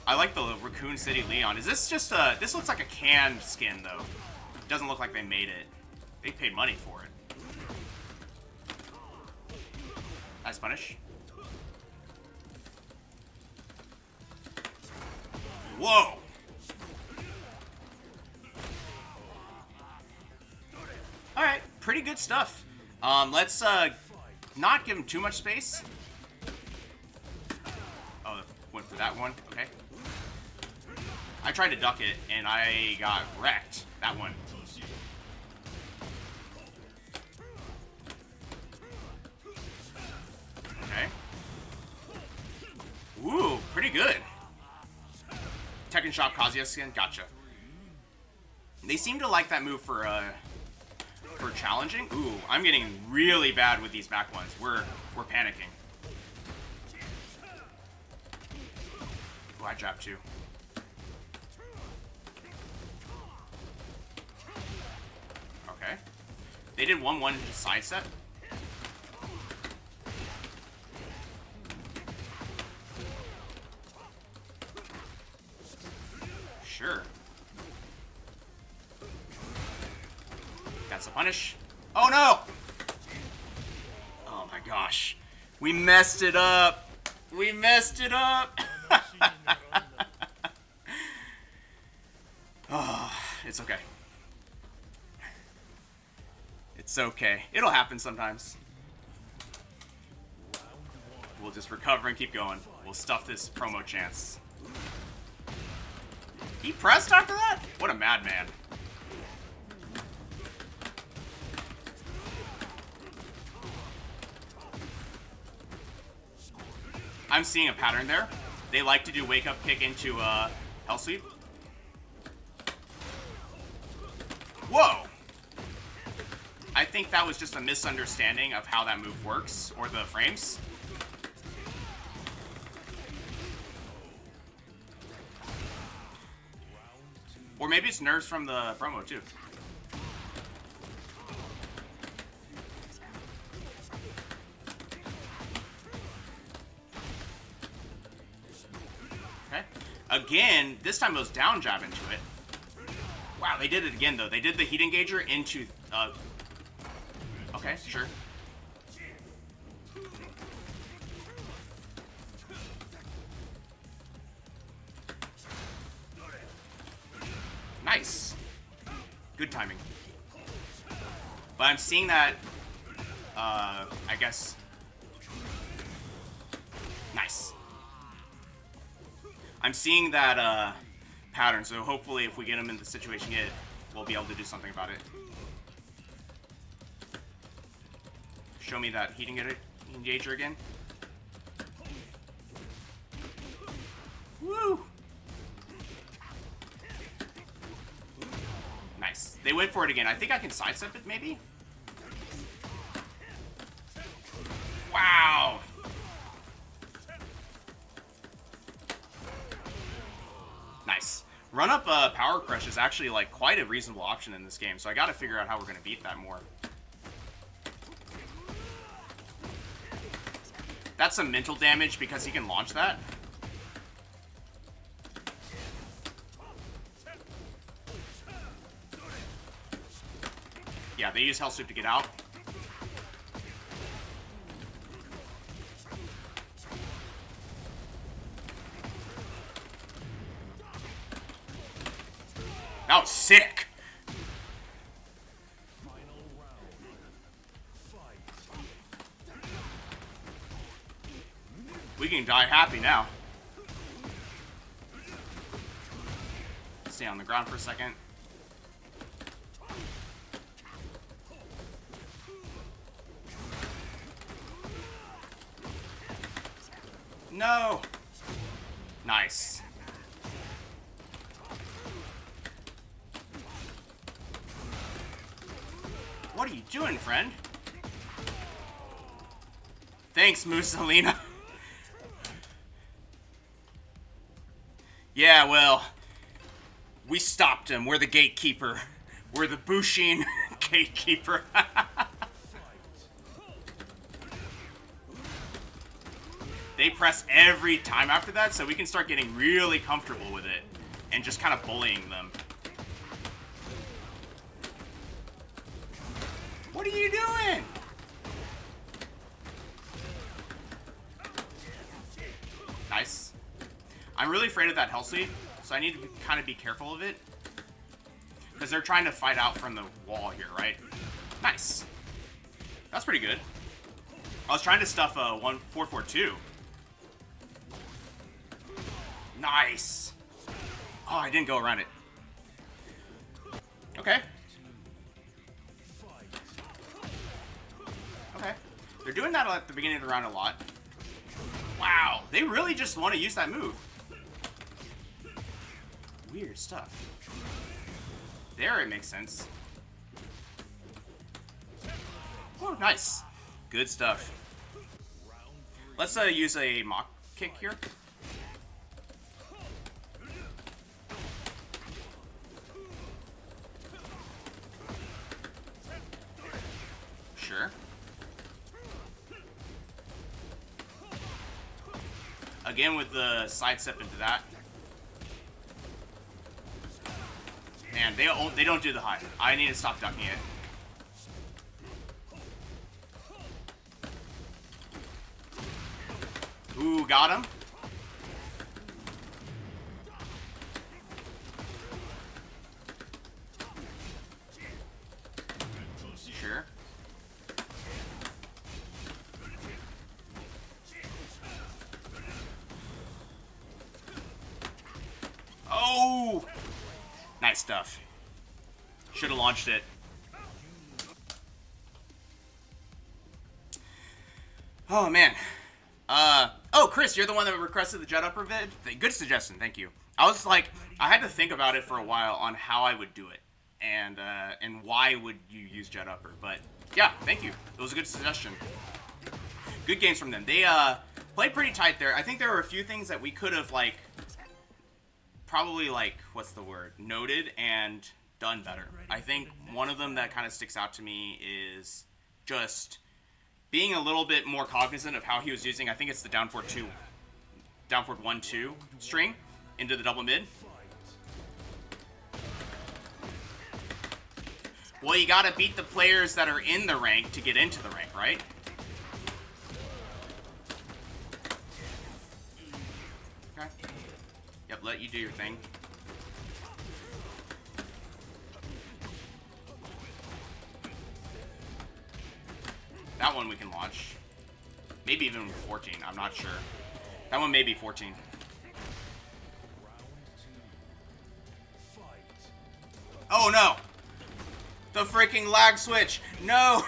I like the Raccoon City Leon. Is this just this looks like a canned skin though. It doesn't look like they made it. They paid money for it. Nice punish. Whoa! Alright, pretty good stuff. Let's not give him too much space. Oh, went for that one. Okay. I tried to duck it, and I got wrecked. That one. Okay. Ooh, pretty good. Tekken Shop Kazuya skin, gotcha. They seem to like that move for challenging. Ooh, I'm getting really bad with these back ones. We're panicking. Ooh, I dropped too. Okay. They did 1-1 side set. Sure. That's a punish. Oh no! Oh my gosh. We messed it up. We messed it up. Oh, it's okay. It's okay. It'll happen sometimes. We'll just recover and keep going. We'll stuff this promo chance. He pressed after that? What a madman. I'm seeing a pattern there. They like to do wake up kick into hell sweep. Whoa! I think that was just a misunderstanding of how that move works, or the frames. Or maybe it's nerves from the promo, too. Okay. Again, this time it was down jab into it. Wow, they did it again, though. They did the heat engager into... okay, sure. Nice. Good timing. But I'm seeing that, I guess... Nice. I'm seeing that, pattern, so hopefully if we get him in the situation yet, we'll be able to do something about it. Show me that heat engager again. Woo! Nice. They went for it again. I think I can sidestep it, maybe? Wow! Nice. Run up power crush is actually like quite a reasonable option in this game, so I gotta figure out how we're gonna beat that more. That's some mental damage because he can launch that. Yeah, they use Hell Sweep to get out. That was sick. We can die happy now. Stay on the ground for a second. No. Nice. What are you doing, friend? Thanks, Mussolina. Yeah, well, we stopped him. We're the gatekeeper. We're the Bushin gatekeeper. They press every time after that, so we can start getting really comfortable with it and just kind of bullying them. What are you doing? Nice. I'm really afraid of that Hell Sweep, so I need to kind of be careful of it. Because they're trying to fight out from the wall here, right? Nice. That's pretty good. I was trying to stuff 442. Nice. Oh, I didn't go around it. Okay. Okay. They're doing that at the beginning of the round a lot. Wow. They really just want to use that move. Weird stuff. There it makes sense. Oh, nice. Good stuff. Let's use a mock kick here. Sure. Again with the sidestep into that. Man, they don't do the high. I need to stop ducking it. Ooh, got him. Sure. stuff. Should have launched it. Oh, man. Oh, Chris, you're the one that requested the Jet Upper vid? Good suggestion, thank you. I was like, I had to think about it for a while on how I would do it. And why would you use Jet Upper. But, yeah, thank you. It was a good suggestion. Good games from them. They, played pretty tight there. I think there were a few things that we could have, like, probably, like, what's the word? Noted and done better. I think one of them that kind of sticks out to me is just being a little bit more cognizant of how he was using, I think it's the down forward 1-2 string into the double mid. Well, you gotta beat the players that are in the rank to get into the rank, right? Okay. Yep, let you do your thing. That one we can launch. Maybe even 14, I'm not sure. That one may be 14. Oh no! The freaking lag switch! No!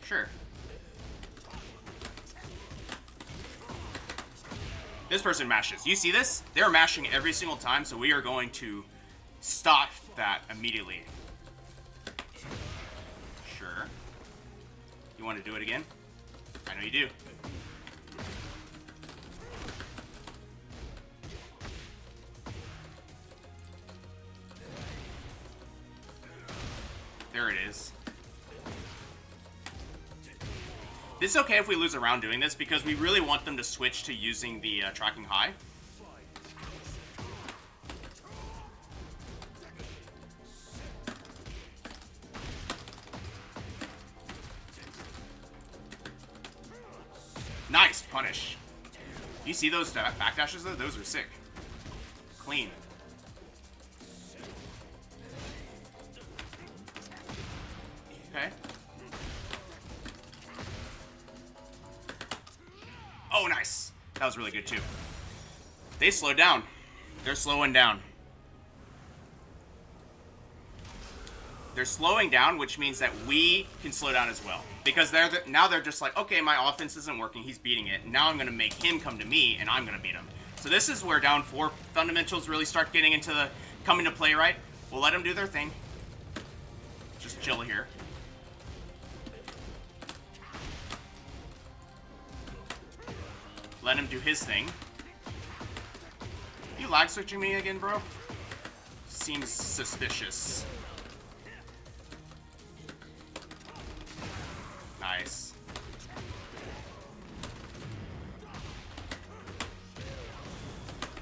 Sure. This person mashes. You see this? They're mashing every single time, so we are going to stop that immediately. Sure. You want to do it again? I know you do. There it is. It's okay if we lose a round doing this, because we really want them to switch to using the tracking high. Nice punish. You see those backdashes though? Those are sick. Clean. Okay. Oh, nice. That was really good, too. They slowed down. They're slowing down. They're slowing down, which means that we can slow down as well. Because now they're just like, okay, my offense isn't working. He's beating it. Now I'm going to make him come to me, and I'm going to beat him. So this is where down 4 fundamentals really start getting into the coming to play, right? We'll let them do their thing. Just chill here. Let him do his thing. You lag switching me again, bro? Seems suspicious. Nice.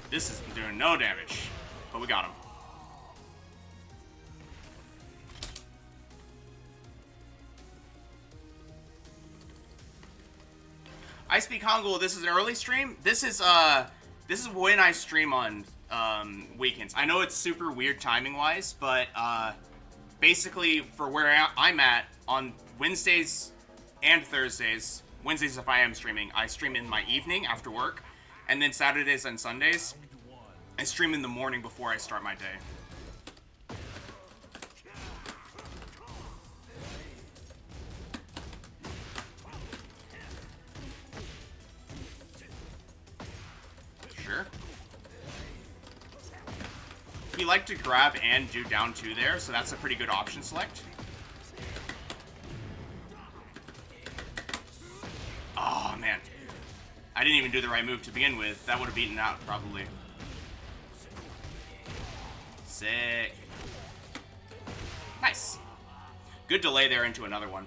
This is doing no damage, but we got him. I Speak Hangul, this is an early stream. This is when I stream on weekends. I know it's super weird timing wise, but basically for where I'm at on Wednesdays and Thursdays, Wednesdays if I am streaming, I stream in my evening after work, and then Saturdays and Sundays, I stream in the morning before I start my day. Sure. You like to grab and do down 2 there, so that's a pretty good option select. Oh, man. I didn't even do the right move to begin with. That would have beaten out, probably. Sick. Nice. Good delay there into another one.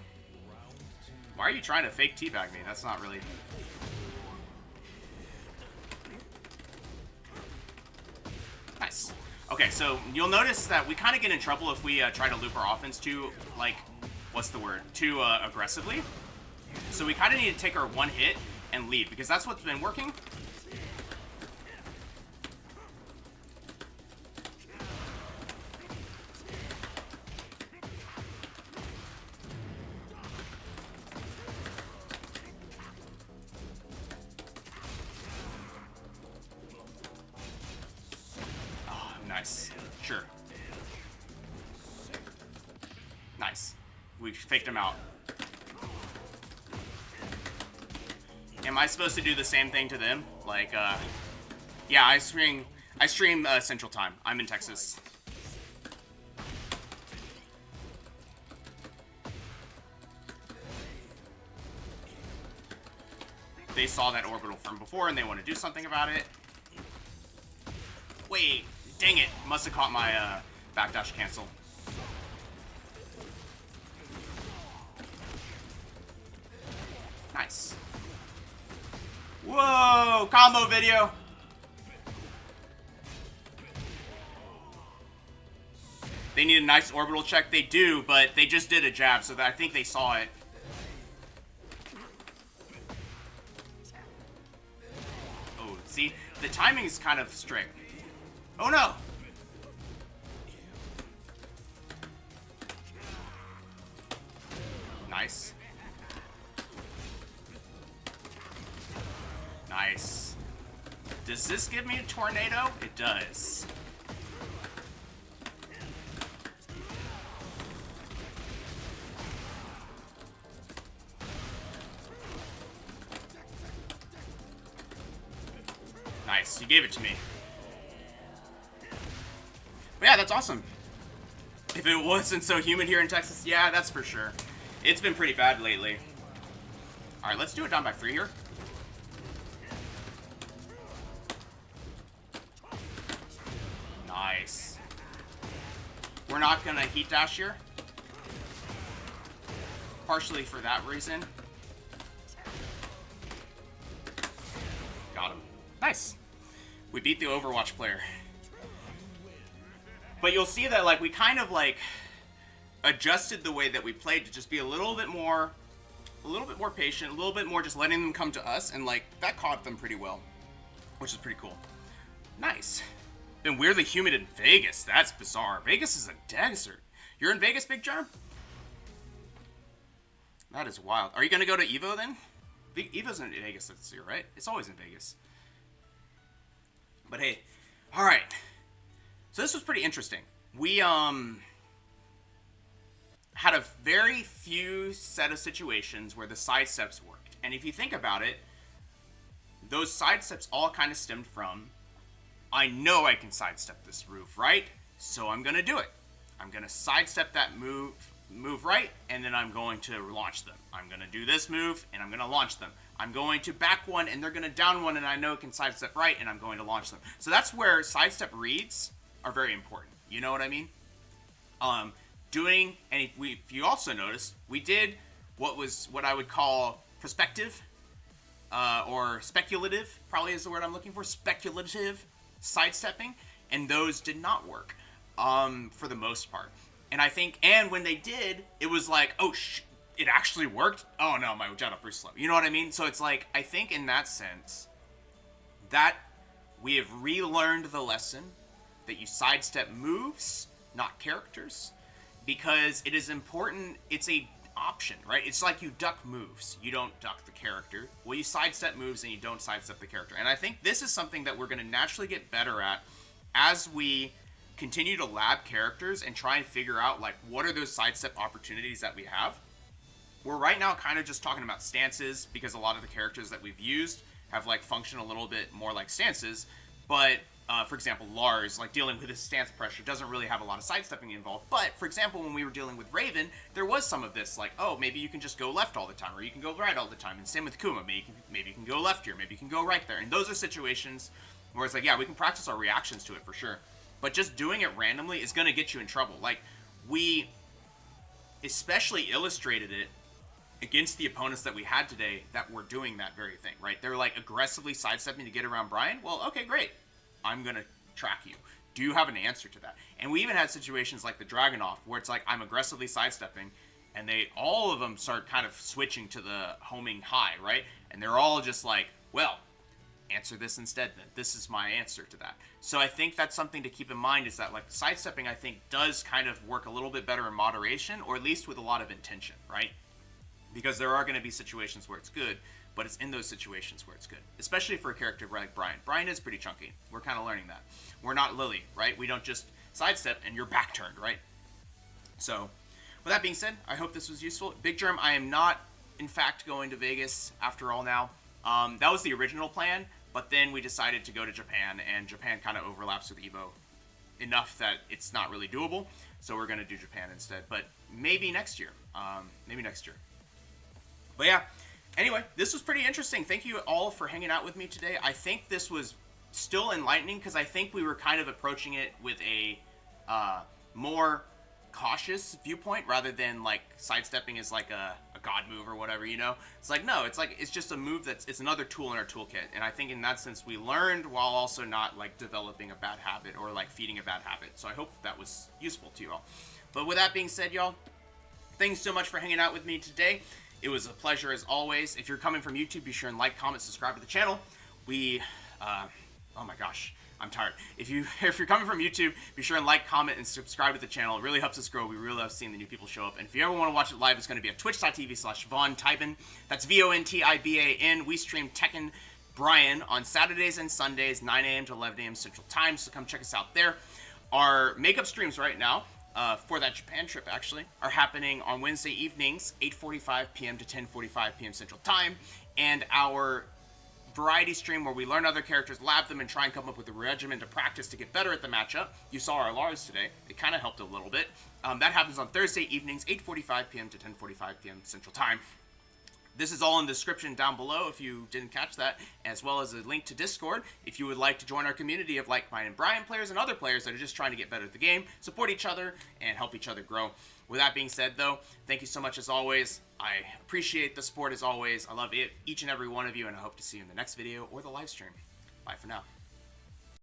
Why are you trying to fake teabag me? That's not really... Nice. Okay, so you'll notice that we kind of get in trouble if we try to loop our offense too, like, what's the word? Too aggressively. So we kind of need to take our one hit and lead, because that's what's been working. Nice. Sure. Nice. We faked him out. Am I supposed to do the same thing to them? Like, yeah, I stream Central Time. I'm in Texas. They saw that orbital from before and they want to do something about it. Wait, dang it. Must have caught my backdash cancel. Nice. Whoa, combo video. They need a nice orbital check. They do, but they just did a jab, so that I think they saw it. Oh, see? The timing is kind of strict. Oh, no! Nice. Nice. Does this give me a tornado? It does. Nice, you gave it to me. But yeah, that's awesome. If it wasn't so humid here in Texas, yeah, that's for sure. It's been pretty bad lately. Alright, let's do it down by 3 here. Nice. We're not gonna heat dash here. Partially for that reason. Got him. Nice. We beat the Overwatch player. But you'll see that, like, we kind of, like, adjusted the way that we played to just be a little bit more patient, a little bit more just letting them come to us, and, like, that caught them pretty well, which is pretty cool. Nice. Been weirdly humid in Vegas. That's bizarre. Vegas is a desert. You're in Vegas, Big Germ? That is wild. Are you going to go to EVO, then? EVO's in Vegas this year, right? It's always in Vegas. But hey, all right. So this was pretty interesting. We had a very few set of situations where the sidesteps worked. And if you think about it, those sidesteps all kind of stemmed from, I know I can sidestep this move, right? So I'm going to do it. I'm going to sidestep that move right, and then I'm going to launch them. I'm going to do this move, and I'm going to launch them. I'm going to back one, and they're going to down one, and I know it can sidestep right, and I'm going to launch them. So that's where sidestep reads are very important. You know what I mean? And if you also notice, we did what I would call perspective, or speculative, probably is the word I'm looking for, speculative sidestepping, and those did not work, for the most part. And I think, and when they did, it was like, oh, it actually worked? Oh no, my jet up pretty slow. You know what I mean? So it's like, I think in that sense, that we have relearned the lesson that you sidestep moves, not characters, because it is important. It's a option, right? It's like you duck moves. You don't duck the character. Well, you sidestep moves and you don't sidestep the character. And I think this is something that we're going to naturally get better at as we continue to lab characters and try and figure out, like, what are those sidestep opportunities that we have. We're right now kind of just talking about stances because a lot of the characters that we've used have, like, functioned a little bit more like stances. But, for example, Lars, like, dealing with his stance pressure doesn't really have a lot of sidestepping involved. But, for example, when we were dealing with Raven, there was some of this, like, oh, maybe you can just go left all the time, or you can go right all the time. And same with Kuma, maybe you can go left here, maybe you can go right there. And those are situations where it's like, yeah, we can practice our reactions to it for sure. But just doing it randomly is going to get you in trouble. Like, we especially illustrated it against the opponents that we had today that were doing that very thing, right? They're, like, aggressively sidestepping to get around Bryan. Well, okay, great. I'm going to track you. Do you have an answer to that? And we even had situations like the Dragunov where it's like, I'm aggressively sidestepping, and all of them start kind of switching to the homing high, right? And they're all just like, well, answer this instead then. This is my answer to that. So I think that's something to keep in mind, is that, like, sidestepping, I think, does kind of work a little bit better in moderation, or at least with a lot of intention, right? Because there are going to be situations where it's good, but it's in those situations where it's good, especially for a character like Bryan. Bryan is pretty chunky. We're kind of learning that. We're not Lily, right? We don't just sidestep and you're back turned, right? So, with that being said, I hope this was useful. Big Germ, I am not, in fact, going to Vegas after all now. That was the original plan, but then we decided to go to Japan, and Japan kind of overlaps with EVO enough that it's not really doable. So we're going to do Japan instead, but maybe next year. But yeah, anyway, this was pretty interesting. Thank you all for hanging out with me today. I think this was still enlightening because I think we were kind of approaching it with a more cautious viewpoint rather than like sidestepping is like a god move or whatever, you know. It's like, no, it's just a move it's another tool in our toolkit, and I think in that sense we learned while also not like developing a bad habit or like feeding a bad habit. So I hope that was useful to you all. But with that being said, y'all, thanks so much for hanging out with me today. It was a pleasure as always. If you're coming from YouTube, be sure and like, comment, subscribe to the channel. Oh my gosh, I'm tired. If you're coming from YouTube, be sure and like, comment, and subscribe to the channel. It really helps us grow. We really love seeing the new people show up. And if you ever want to watch it live, it's going to be at twitch.tv/VonTiban. That's VONTIBAN. We stream Tekken Bryan on Saturdays and Sundays, 9 a.m. to 11 a.m. Central Time. So come check us out there. Our makeup streams right now, for that Japan trip actually, are happening on Wednesday evenings, 8:45 p.m. to 10:45 p.m. Central Time. And our variety stream where we learn other characters, lab them, and try and come up with a regimen to practice to get better at the matchup. You saw our Lars today. It kind of helped a little bit. That happens on Thursday evenings, 8:45 p.m. to 10:45 p.m. Central Time. This is all in the description down below if you didn't catch that, as well as a link to Discord if you would like to join our community of like-minded Bryan players and other players that are just trying to get better at the game, support each other, and help each other grow. With that being said, though, thank you so much as always. I appreciate the support as always. I love each and every one of you, and I hope to see you in the next video or the live stream. Bye for now.